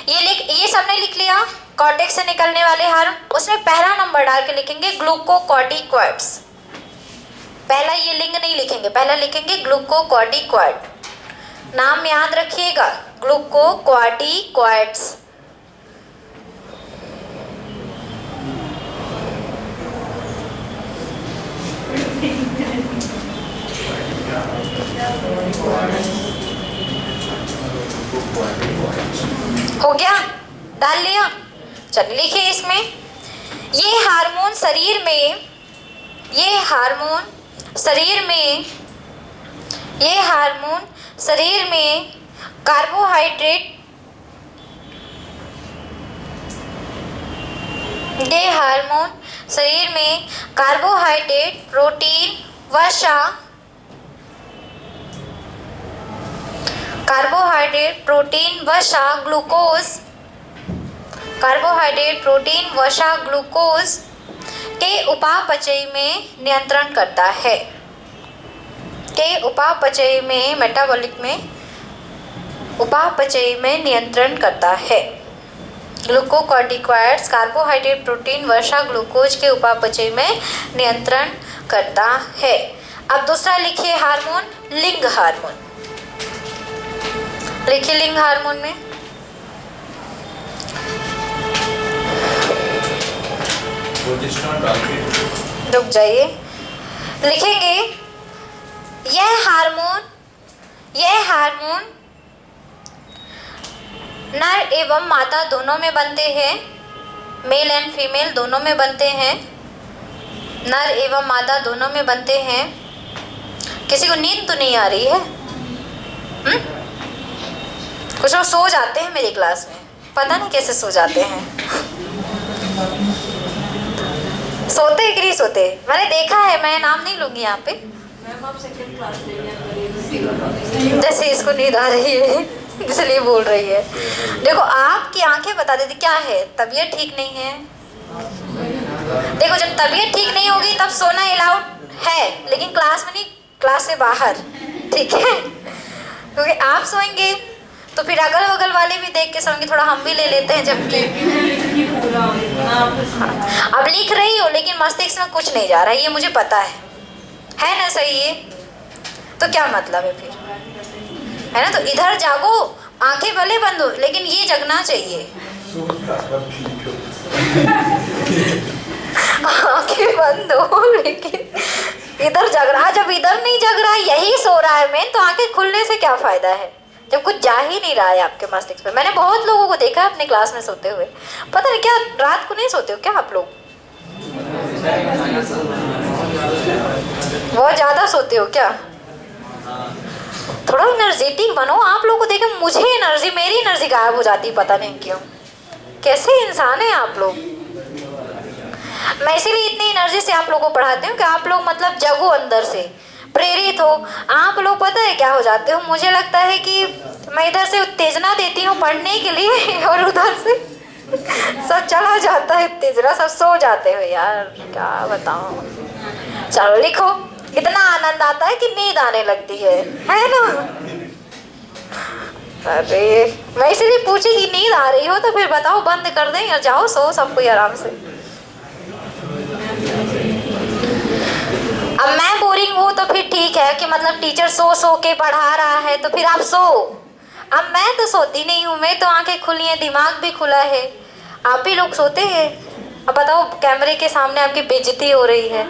A: ये सबने लिख लिया कॉर्टेक्स से निकलने वाले हार्मोन। उसमें पहला नंबर डाल के लिखेंगे ग्लूकोकॉर्टिकॉइड्स। पहला ये लिंग नहीं लिखेंगे, पहला लिखेंगे ग्लूकोकॉर्टिकॉइड। नाम याद रखिएगा, ग्लूकोकॉर्टिकॉइड्स। हो गया? डाल लिया? चलिए लिखिए इसमें, ये हार्मोन शरीर में कार्बोहाइड्रेट, ये हार्मोन शरीर में कार्बोहाइड्रेट, प्रोटीन, वसा, कार्बोहाइड्रेट, प्रोटीन, वसा, ग्लूकोज, कार्बोहाइड्रेट, प्रोटीन, वसा, ग्लूकोज के उपापचय में नियंत्रण करता है, के उपापचय में, मेटाबॉलिक में उपापचय में नियंत्रण करता है। ग्लूकोकॉर्टिकॉइड्स कार्बोहाइड्रेट, प्रोटीन, वसा, ग्लूकोज के उपापचय में नियंत्रण करता है। अब दूसरा लिखिए हार्मोन, लिंग हार्मोन। लिखिए लिंग हार्मोन में रुक जाइए, लिखेंगे यह हार्मोन नर एवं मादा दोनों में बनते हैं, मेल एंड फीमेल दोनों में बनते हैं, नर एवं मादा दोनों में बनते हैं। किसी को नींद तो नहीं आ रही है? कुछ लोग सो जाते हैं मेरी क्लास में, पता नहीं कैसे सो जाते हैं। सोते कि नहीं सोते? मैंने देखा है, मैं नाम नहीं लूंगी यहाँ पे। जैसे इसको नींद आ रही है इसलिए बोल रही है। देखो आपकी आंखें बता देती क्या है, तबीयत ठीक नहीं है। देखो जब तबीयत ठीक नहीं होगी तब सोना अलाउड है, लेकिन क्लास में नहीं, क्लास से बाहर, ठीक है? क्योंकि आप सोएंगे तो फिर अगल बगल वाले भी देख के सोएंगे, थोड़ा हम भी ले लेते हैं। जबकि अब लिख रही हो लेकिन मस्तिष्क में कुछ नहीं जा रहा है, ये मुझे पता है ना? सही है, तो क्या मतलब है फिर, है ना? तो इधर जागो, आंखें भले बंद हो लेकिन ये जगना चाहिए। आंखें बंद हो लेकिन इधर जग रहा। जब इधर नहीं जग रहा, यही सो रहा है मेन, तो आंखें खुलने से क्या फायदा है जब कुछ जा ही नहीं रहा है आपके मस्तिष्क में। मैंने बहुत लोगों को देखा है अपने क्लास में सोते हुए। पता नहीं क्या रात को नहीं सोते हो क्या आप लोग? बहुत ज्यादा सोते हो क्या? थोड़ा एनर्जेटिक बनो। आप लोगों को देखे मुझे एनर्जी, मेरी एनर्जी गायब हो जाती है, पता नहीं क्यों। कैसे इंसान है आप लोग? मैं इसीलिए इतनी एनर्जी से आप लोगों को पढ़ाती हूँ कि आप लोग मतलब जगो, अंदर से प्रेरित हो। आप लोग पता है क्या हो जाते हो, मुझे लगता है कि मैं इधर से उत्तेजना देती हूँ पढ़ने के लिए और उधर से सब चला जाता है उत्तेजना, सब सो जाते हो। यार क्या बताऊँ। चलो लिखो, इतना आनंद आता है कि नींद आने लगती है ना? अरे मैं इसीलिए पूछी कि नींद आ रही हो तो फिर बताओ, बंद कर दें या जाओ सो सब कोई आराम से। अब मैं बोरिंग हूँ तो फिर ठीक है कि मतलब टीचर सो के पढ़ा रहा है तो फिर आप सो। अब मैं तो सोती नहीं हूँ, मैं तो आंखें खुली हैं, दिमाग भी खुला है। आप ही लोग सोते हैं। अब बताओ, कैमरे के सामने आपकी बेइज्जती हो रही है।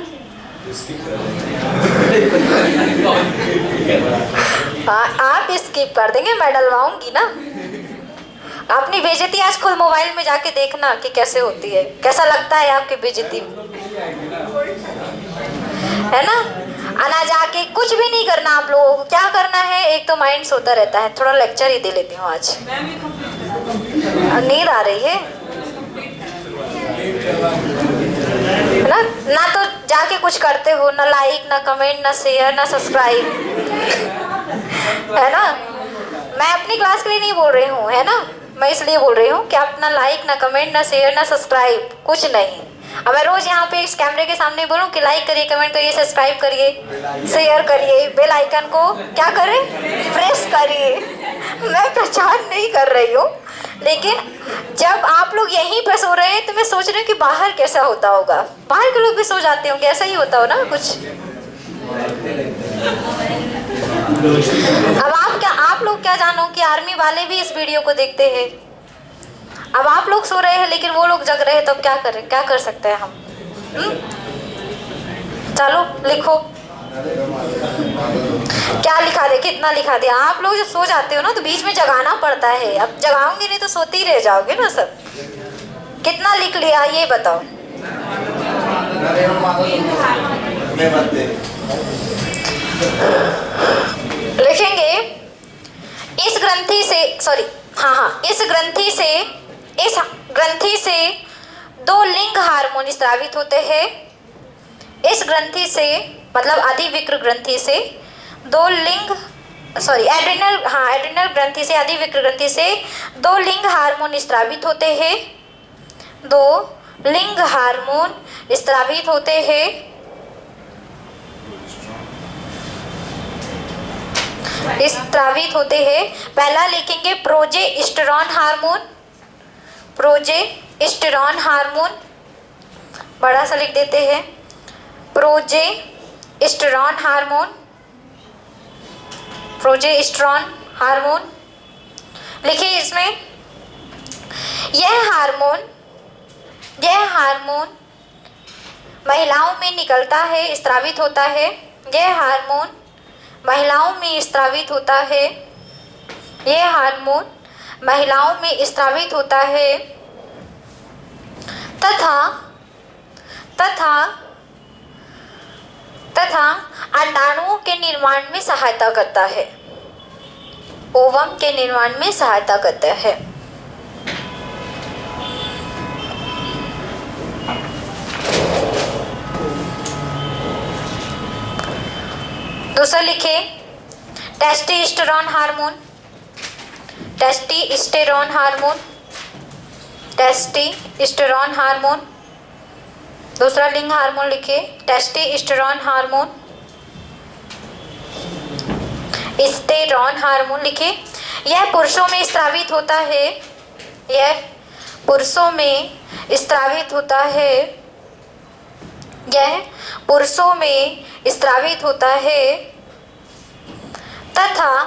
A: आप स्किप कर देंगे, मैं डलवाऊंगी ना। अपनी बेइज्जती आज खुद मोबाइल में जाके देखना कि कैसे होती है, कैसा लगता है आपकी बेइज्जती, है ना? आना जाके कुछ भी नहीं करना आप लोगों को। क्या करना है, एक तो माइंड सोता रहता है। थोड़ा लेक्चर ही दे लेती हूँ आज, नींद आ रही है ना? ना तो जाके कुछ करते हो, ना लाइक, ना कमेंट, ना शेयर, ना सब्सक्राइब, है ना? मैं अपनी क्लास के लिए नहीं बोल रही हूँ, है ना? मैं इसलिए बोल रही हूँ कि आप ना लाइक, ना कमेंट, ना शेयर, ना सब्सक्राइब, कुछ नहीं। अब मैं रोज यहाँ पे इस कैमरे के सामने बोलूँ कि लाइक करिए, कमेंट करिए, सब्सक्राइब करिए, शेयर करिए, बेल आइकन को क्या करें, प्रेस करिए। मैं प्रचार नहीं कर रही हूँ, लेकिन जब आप लोग यहीं पे सो रहे हैं तो मैं सोच रही हूँ कि बाहर कैसा होता होगा। बाहर के लोग भी सो जाते होंगे, ऐसा ही होता हो ना कुछ। अब आप लोग क्या जानो कि आर्मी वाले भी इस वीडियो को देखते हैं। अब आप लोग सो रहे हैं लेकिन वो लोग जग रहे हैं, तो क्या करें, क्या कर सकते हैं हम? चलो लिखो, क्या लिखा दे, कितना लिखा दिया। आप लोग जब सो जाते हो ना तो बीच में जगाना पड़ता है। अब जगाओगे नहीं तो सोते ही रह जाओगे ना सब। कितना लिख लिया ये बताओ। लिखेंगे इस ग्रंथि से, सॉरी इस ग्रंथि से दो लिंग हार्मोन स्रावित होते हैं। इस ग्रंथि से मतलब अधिविक्र ग्रंथि से दो लिंग एड्रिनल ग्रंथि से अधिविक्र ग्रंथि से 2 लिंग हार्मोन स्रावित होते हैं। 2 लिंग हार्मोन स्रावित होते हैं। स्रावित होते हैं। पहला लिखेंगे प्रोजेस्टेरॉन हार्मोन। प्रोजेस्टेरॉन हार्मोन बड़ा सा लिख देते हैं, प्रोजेस्टेरॉन हार्मोन। प्रोजेस्टेरॉन हार्मोन लिखिए इसमें। यह हार्मोन महिलाओं में निकलता है, स्रावित होता है। यह हार्मोन महिलाओं में स्रावित होता है। यह हार्मोन महिलाओं में स्रावित होता है तथा अंडाणुओं के निर्माण में सहायता करता है। ओवम के निर्माण में सहायता करता है। दूसरा लिखे testosterone hormone. Testosterone hormone. Testosterone hormone दूसरा लिंग हार्मोन लिखे, टेस्टोस्टेरोन हार्मोन। स्टेरॉन हार्मोन लिखे। यह पुरुषों में स्रावित होता है। यह पुरुषों में स्रावित होता है। यह पुरुषों में स्रावित होता है तथा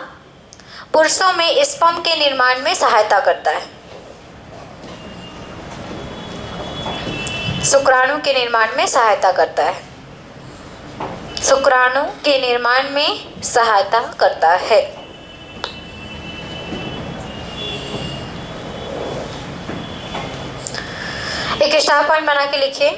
A: पुरुषों में स्पर्म के निर्माण में सहायता करता है। शुक्राणु के निर्माण में सहायता करता है। शुक्राणु के निर्माण में सहायता करता है। एक स्टार पॉइंट बना के लिखिए।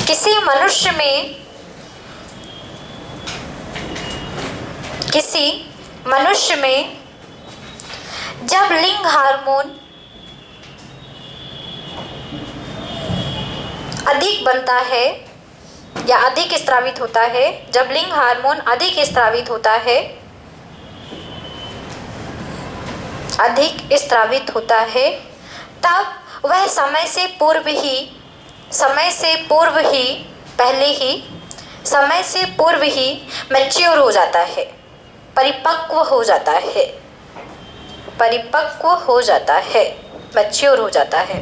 A: किसी मनुष्य में जब लिंग हार्मोन अधिक बनता है या अधिक स्रावित होता है, जब लिंग हार्मोन अधिक स्रावित होता है, अधिक स्रावित होता है, तब वह समय से पूर्व ही मैच्योर हो जाता है, परिपक्व हो जाता है, मैच्योर हो जाता है।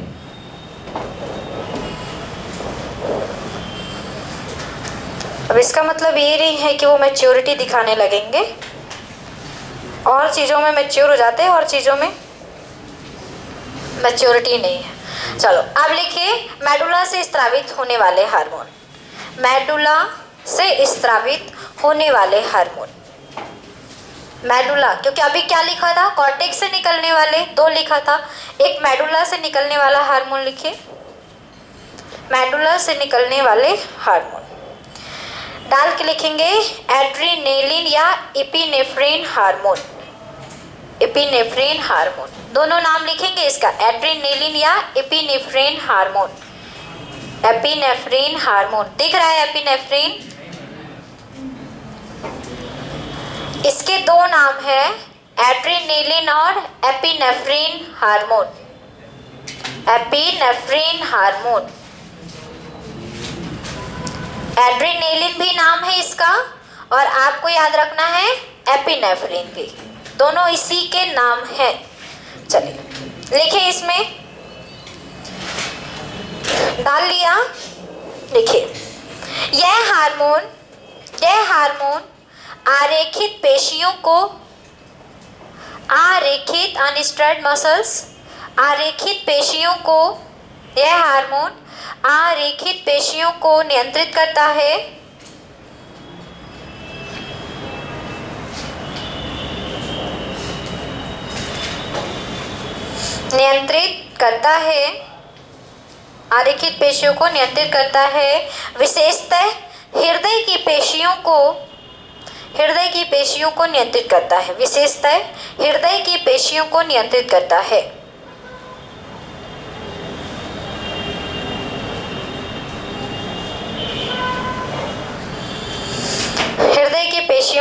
A: अब इसका मतलब ये नहीं है कि वो मैच्योरिटी दिखाने लगेंगे। और चीज़ों में मैच्योर हो जाते हैं और चीज़ों में मैच्योरिटी नहीं है। चलो अब लिखिए मेडुला से स्रावित होने वाले हार्मोन। मेडुला से स्रावित होने वाले हार्मोन। मेडुला, क्योंकि अभी क्या लिखा था, कॉर्टेक्स से निकलने वाले 2 लिखा था, एक मेडुला से निकलने वाला हार्मोन लिखिए। मेडुला से निकलने वाले हार्मोन डाल के लिखेंगे एड्रीनेलिन या एपिनेफ्रिन हार्मोन। एपिनेफ्रिन हार्मोन दोनों नाम लिखेंगे इसका, एड्रीनेलिन या एपिनेफ्रिन हार्मोन। एपिनेफ्रिन हार्मोन दिख रहा है, एपिनेफ्रिन। इसके 2 नाम है, एड्रीनेलिन और epinephrine hormone. Epinephrine hormone, adrenaline भी नाम है इसका और आपको याद रखना है एपिनेफ्रिन भी, दोनों इसी के नाम हैं। चलिए लिखिए, इसमें डाल लिया, लिखिए यह हार्मोन आरेखित पेशियों को, आरेखित अनस्ट्रेच्ड मसल्स, आरेखित पेशियों को, यह हार्मोन आरेखित पेशियों को नियंत्रित करता है। नियंत्रित करता है, आरेखित पेशियों को नियंत्रित करता है। विशेषतः हृदय की पेशियों को नियंत्रित करता है। विशेषतः हृदय की पेशियों को नियंत्रित करता है।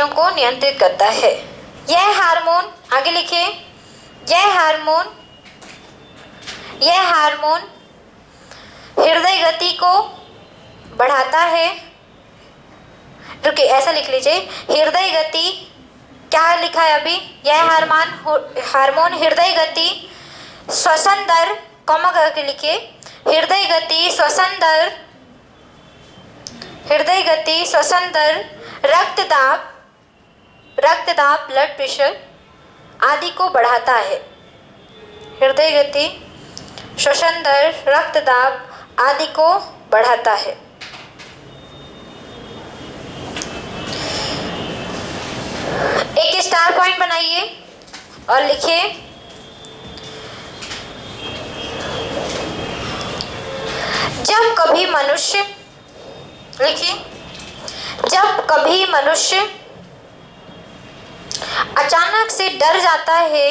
A: पेशियों को नियंत्रित करता है। यह हार्मोन, आगे लिखिए, यह हार्मोन हृदय गति को बढ़ाता है। रुकिए, ऐसा लिख लीजिए, हृदय गति, क्या लिखा है अभी, यह हार्मोन हृदय गति, श्वसन दर, कॉमा करके लिखिए, हृदय गति, श्वसन दर, रक्तदाब, ब्लड प्रेशर आदि को बढ़ाता है। हृदय गति, श्वसन दर, रक्तदाब आदि को बढ़ाता है। एक स्टार पॉइंट बनाइए और लिखिए, जब कभी मनुष्य, लिखिए, जब कभी मनुष्य अचानक से डर जाता है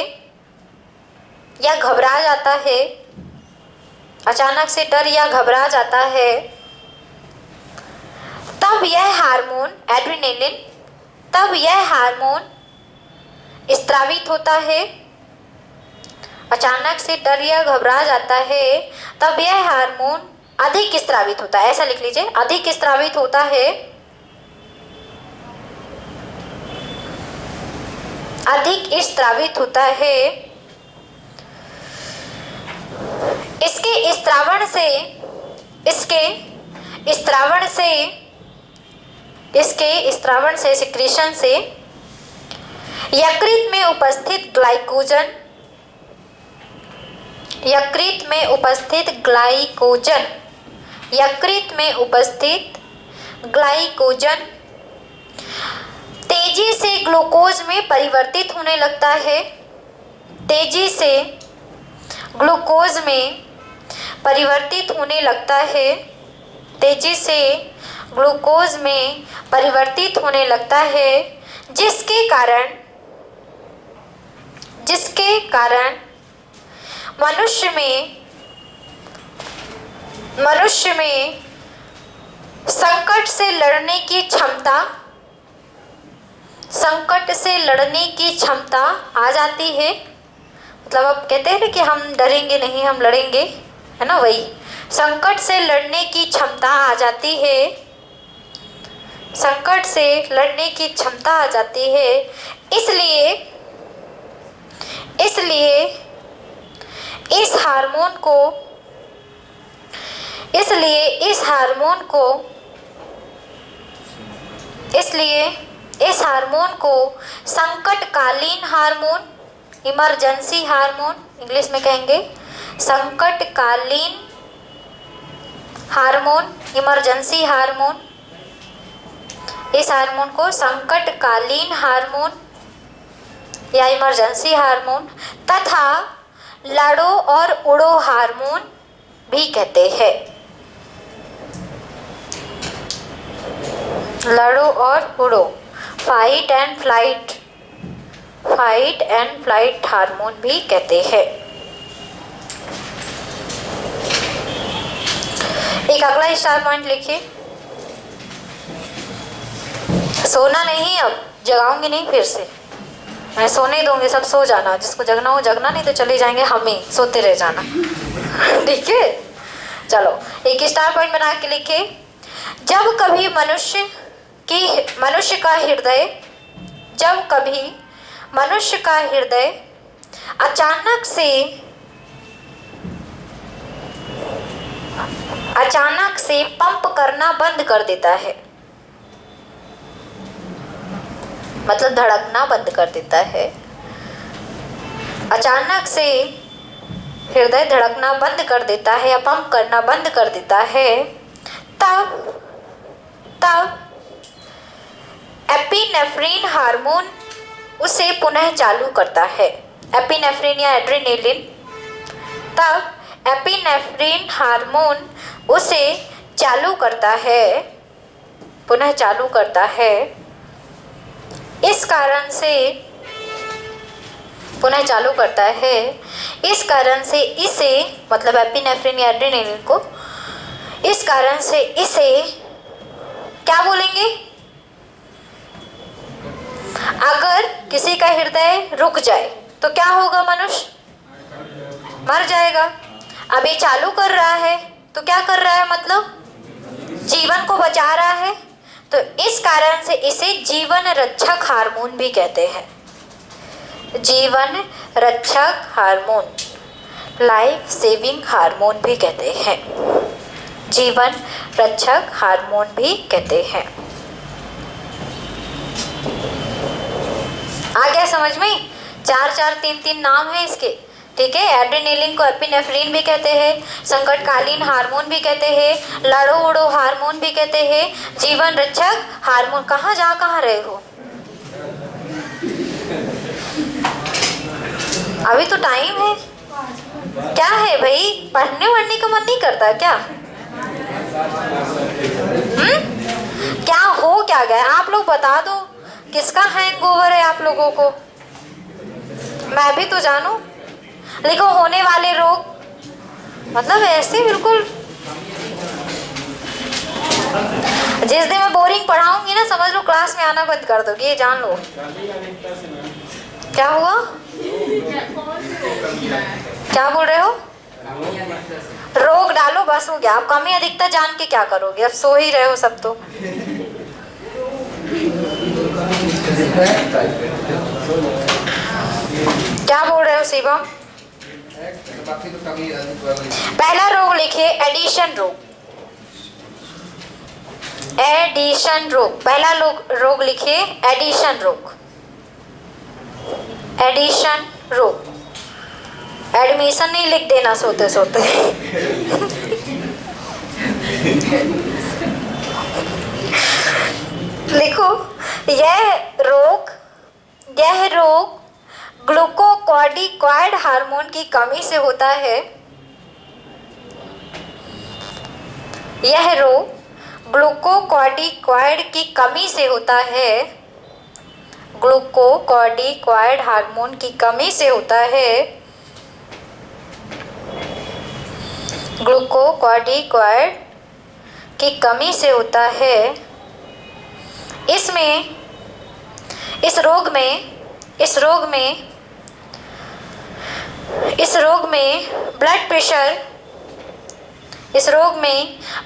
A: या घबरा जाता है, अचानक से डर या घबरा जाता है, तब यह हार्मोन एड्रेनालिन, तब यह हार्मोन स्रावित होता है। अचानक से डर या घबरा जाता है तब यह हार्मोन अधिक स्रावित होता है। ऐसा लिख लीजिए, अधिक स्रावित होता है, अधिक स्रावित होता है। इसके स्त्रावण से सिक्रीशन से यकृत में उपस्थित ग्लाइकोजन तेजी से ग्लूकोज में परिवर्तित होने लगता है। तेजी से ग्लूकोज में परिवर्तित होने लगता है, तेजी से ग्लूकोज में परिवर्तित होने लगता है, जिसके कारण मनुष्य में संकट से लड़ने की क्षमता आ जाती है। मतलब अब कहते हैं ना कि हम डरेंगे नहीं, हम लड़ेंगे, है ना, वही संकट से लड़ने की क्षमता आ जाती है, संकट से लड़ने की क्षमता आ जाती है। इसलिए इस हार्मोन को संकटकालीन हार्मोन, इमरजेंसी हार्मोन इंग्लिश में कहेंगे, संकटकालीन हार्मोन, इमरजेंसी हार्मोन, इस हार्मोन को संकटकालीन हार्मोन या इमरजेंसी हार्मोन तथा लड़ो और उड़ो हार्मोन भी कहते हैं। लड़ो और उड़ो, फाइट एंड फ्लाइट हार्मोन भी कहते हैं। एक अगला स्टार पॉइंट लिखिए, सोना नहीं, अब जगाऊंगी नहीं, फिर से मैं सोने दूंगी, सब सो जाना, जिसको जगना हो जगना, नहीं तो चले जाएंगे हम ही, सोते रह जाना, ठीक है। चलो एक स्टार पॉइंट बना के लिखे, जब कभी मनुष्य का हृदय अचानक से पंप करना बंद कर देता है, मतलब धड़कना बंद कर देता है, अचानक से हृदय धड़कना बंद कर देता है या पंप करना बंद कर देता है, तब एपिनेफ्रिन हार्मोन उसे पुनः चालू करता है। एपिनेफ्रिन या एड्रेनालिन, तब एपिनेफ्रिन हार्मोन उसे चालू करता है, पुनः चालू करता है। इस कारण से पुनः चालू करता है, इस कारण से इसे, मतलब एपिनेफ्रिन या एड्रेनालिन को, इस कारण से इसे क्या बोलेंगे, अगर किसी का हृदय रुक जाए तो क्या होगा? मनुष्य मर जाएगा। अब ये चालू कर रहा है तो क्या कर रहा है? मतलब जीवन को बचा रहा है। तो इस कारण से इसे जीवन रक्षक हार्मोन भी कहते हैं। जीवन रक्षक हार्मोन, लाइफ सेविंग हार्मोन भी कहते हैं, जीवन रक्षक हार्मोन भी कहते हैं। आ गया समझ में? 4-4-3-3 नाम है इसके, ठीक है। एड्रेनालिन को एपिनेफ्रिन भी कहते हैं, संकटकालीन हार्मोन भी कहते हैं, लड़ो उड़ो हार्मोन भी कहते हैं, जीवन रक्षक हार्मोन। कहाँ रहे हो? अभी तो टाइम है। क्या है भाई, पढ़ने वढ़ने का मन नहीं करता क्या? क्या हो क्या गया? आप लोग बता दो, किसका हैंगओवर है आप लोगों को? मैं भी तो जानूं। लिखो होने वाले रोग, मतलब ऐसे बिल्कुल। जिस दिन मैं बोरिंग पढ़ाऊंगी ना, समझ लो क्लास में आना बंद कर दोगे, ये जान लो। क्या हुआ? क्या बोल रहे हो? रोग डालो, बस हो गया। आप कमी अधिकता जान के क्या करोगे? अब सो ही रहे हो सब तो। क्या बोल रहे हो शिवम? पहला रोग लिखिए, एडिशन रोग। एडिशन रोग, पहला रोग लिखिए, एडिशन रोग। एडिशन रोग, एडमिशन नहीं लिख देना सोते सोते। लिखो, यह रोग ग्लूकोकॉर्टिकॉइड हार्मोन की कमी से होता है। यह रोग ग्लूकोकॉर्टिकॉइड की कमी से होता है। ग्लूकोकॉर्टिकॉइड हार्मोन की कमी से होता है। ग्लूकोकॉर्टिकॉइड की कमी से होता है। इस रोग में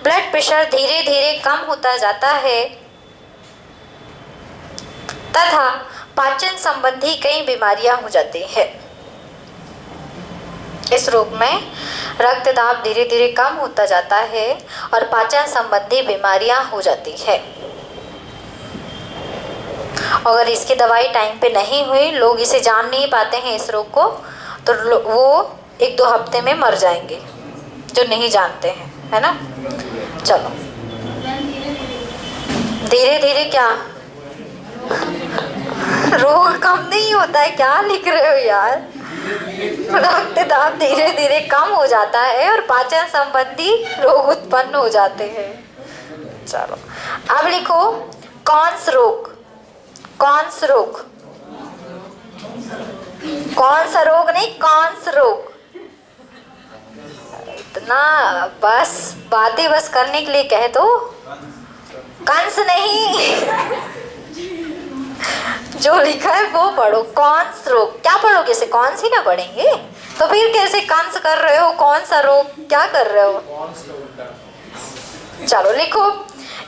A: ब्लड प्रेशर धीरे धीरे कम होता जाता है तथा पाचन संबंधी कई बीमारियां हो जाती हैं। इस रोग में रक्त दाब धीरे धीरे कम होता जाता है और पाचन संबंधी बीमारियां हो जाती है। अगर इसकी दवाई टाइम पे नहीं हुई, लोग इसे जान नहीं पाते हैं इस रोग को, तो वो 1-2 हफ्ते में मर जाएंगे जो नहीं जानते हैं, है ना। चलो, धीरे धीरे क्या रोग कम नहीं होता है? क्या लिख रहे हो यार? रक्त दाब धीरे धीरे कम हो जाता है और पाचन संबंधी रोग उत्पन्न हो जाते हैं। चलो, अब लिखो, कौन सा रोग? कौन सा रोग नहीं, कौन सा रोग? इतना बस बातें बस करने के लिए कह दो, कंस नहीं। जो लिखा है वो पढ़ो। कौन सा रोग? क्या पढ़ोगे? इसे कौन सी ना पढ़ेंगे तो फिर कैसे कंस कर रहे हो? कौन सा रोग क्या कर रहे हो? चलो लिखो,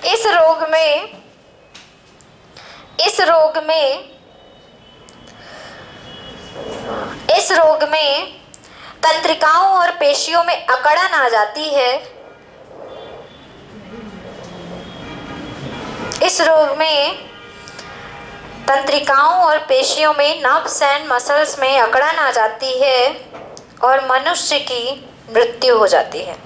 A: इस रोग में तंत्रिकाओं और पेशियों में अकड़न आ जाती है। इस रोग में तंत्रिकाओं और पेशियों में नर्व्स एंड मसल्स में अकड़न आ जाती है और मनुष्य की मृत्यु हो जाती है।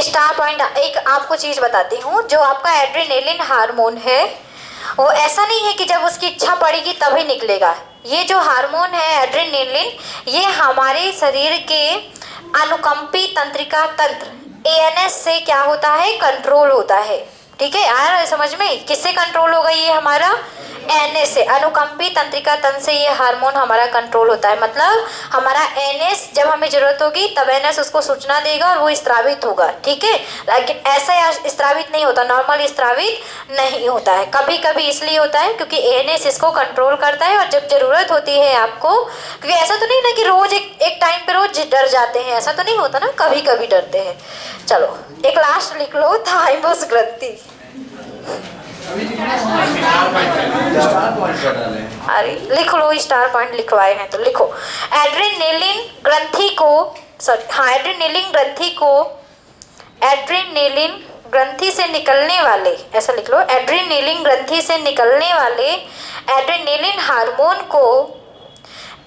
A: स्टार पॉइंट, एक आपको चीज बताती हूँ। जो आपका एड्रेनालिन हार्मोन है, वो ऐसा नहीं है कि जब उसकी इच्छा पड़ेगी तभी निकलेगा। ये जो हार्मोन है एड्रेनालिन, ये हमारे शरीर के अनुकंपी तंत्रिका तंत्र ANS से क्या होता है? कंट्रोल होता है। ठीक है, आ रहा है समझ में? किससे कंट्रोल होगा ये हमारा? एनएस से, अनुकंपी तंत्रिका तंत्र से ये हार्मोन हमारा कंट्रोल होता है। मतलब हमारा एनएस जब हमें जरूरत होगी तब एनएस उसको सूचना देगा और वो स्त्रावित होगा, ठीक है। लेकिन ऐसा स्त्रावित नहीं होता, नॉर्मल स्त्रावित नहीं होता है। कभी कभी इसलिए होता है क्योंकि एनएस इसको कंट्रोल करता है, और जब जरूरत होती है आपको, क्योंकि ऐसा तो नहीं ना कि रोज एक टाइम पे रोज डर जाते हैं, ऐसा तो नहीं होता ना, कभी कभी डरते हैं। चलो एक लास्ट लिख लो, थाइमस ग्रंथि। अरे लिख लो, स्टार पॉइंट लिखवाए हैं तो लिखो। एड्रेनालिन ग्रंथि को, हाँ एड्रेनालिन ग्रंथि को, एड्रेनालिन ग्रंथि से निकलने वाले, ऐसा लिख लो, एड्रेनालिन ग्रंथि से निकलने वाले एड्रेनालिन हार्मोन को,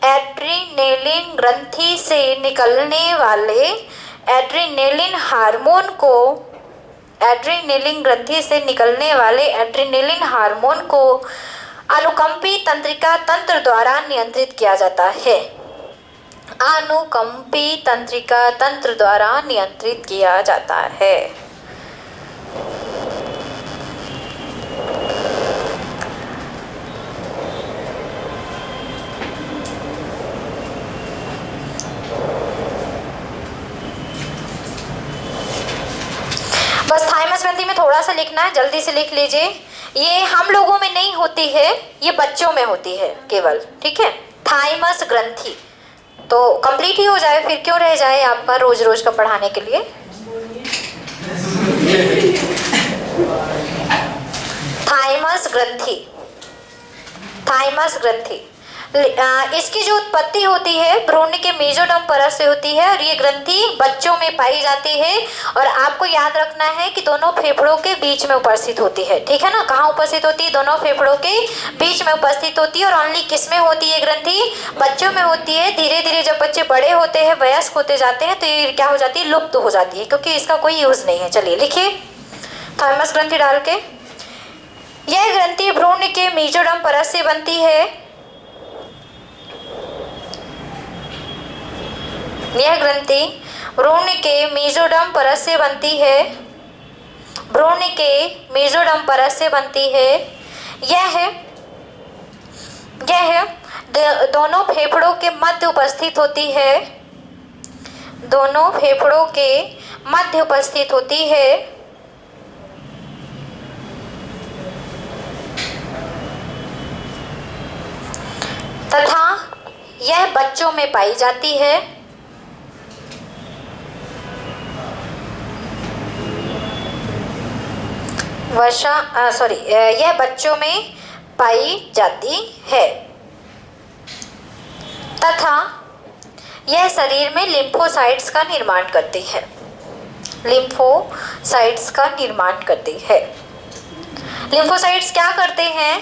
A: एड्रेनालिन ग्रंथि से निकलने वाले एड्रेनालिन हार्मोन को, एड्रेनालिन ग्रंथि से निकलने वाले एड्रेनालिन हार्मोन को अनुकंपी तंत्रिका तंत्र द्वारा नियंत्रित किया जाता है। अनुकंपी तंत्रिका तंत्र द्वारा नियंत्रित किया जाता है। बस थाइमस ग्रंथि में थोड़ा सा लिखना है, जल्दी से लिख लीजिए। ये हम लोगों में नहीं होती है, ये बच्चों में होती है केवल, ठीक है। थाइमस ग्रंथि तो कंप्लीट ही हो जाए, फिर क्यों रह जाए आपका रोज रोज का पढ़ाने के लिए। थाइमस ग्रंथि, थाइमस ग्रंथि, इसकी जो उत्पत्ति होती है भ्रूण के मेसोडर्म परत से होती है, और ये ग्रंथि बच्चों में पाई जाती है। और आपको याद रखना है कि दोनों फेफड़ों के बीच में उपस्थित होती है, ठीक है ना। कहाँ उपस्थित होती है? दोनों फेफड़ों के बीच में उपस्थित होती है। और ओनली किस में होती है ग्रंथि? बच्चों में होती है। धीरे धीरे जब बच्चे बड़े होते हैं, वयस्क होते जाते हैं, तो ये क्या हो जाती है? लुप्त हो जाती है, क्योंकि इसका कोई यूज नहीं है। चलिए लिखिए थाइमस ग्रंथि डाल के। यह ग्रंथि भ्रूण के मेसोडर्म परत से बनती है। यह ग्रंथि भ्रूण के मेसोडर्म परत से बनती है। भ्रूण के मेसोडर्म परत से बनती है। यह दोनों फेफड़ों के मध्य उपस्थित होती है। दोनों फेफड़ों के मध्य उपस्थित होती है। तथा यह बच्चों में पाई जाती है। यह बच्चों में पाई जाती है तथा यह शरीर में लिम्फोसाइट्स का निर्माण करती है। लिम्फोसाइट्स का निर्माण करती है। लिम्फोसाइट्स क्या करते हैं?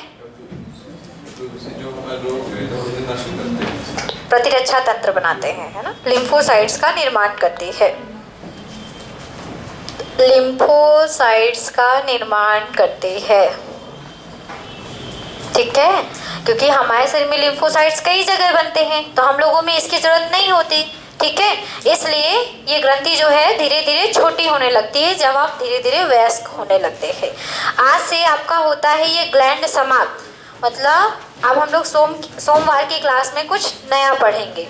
A: प्रतिरक्षा तंत्र बनाते हैं, है ना। लिम्फोसाइट्स का निर्माण करती है। लिम्फोसाइट्स का निर्माण करती है, ठीक है। क्योंकि हमारे शरीर में लिम्फोसाइट्स कई जगह बनते हैं, तो हम लोगों में इसकी जरूरत नहीं होती, ठीक है। इसलिए ये ग्रंथि जो है धीरे धीरे छोटी होने लगती है जब आप धीरे धीरे वयस्क होने लगते हैं। आज से आपका होता है ये ग्लैंड समाप्त। मतलब अब हम लोग सोमवार की क्लास में कुछ नया पढ़ेंगे।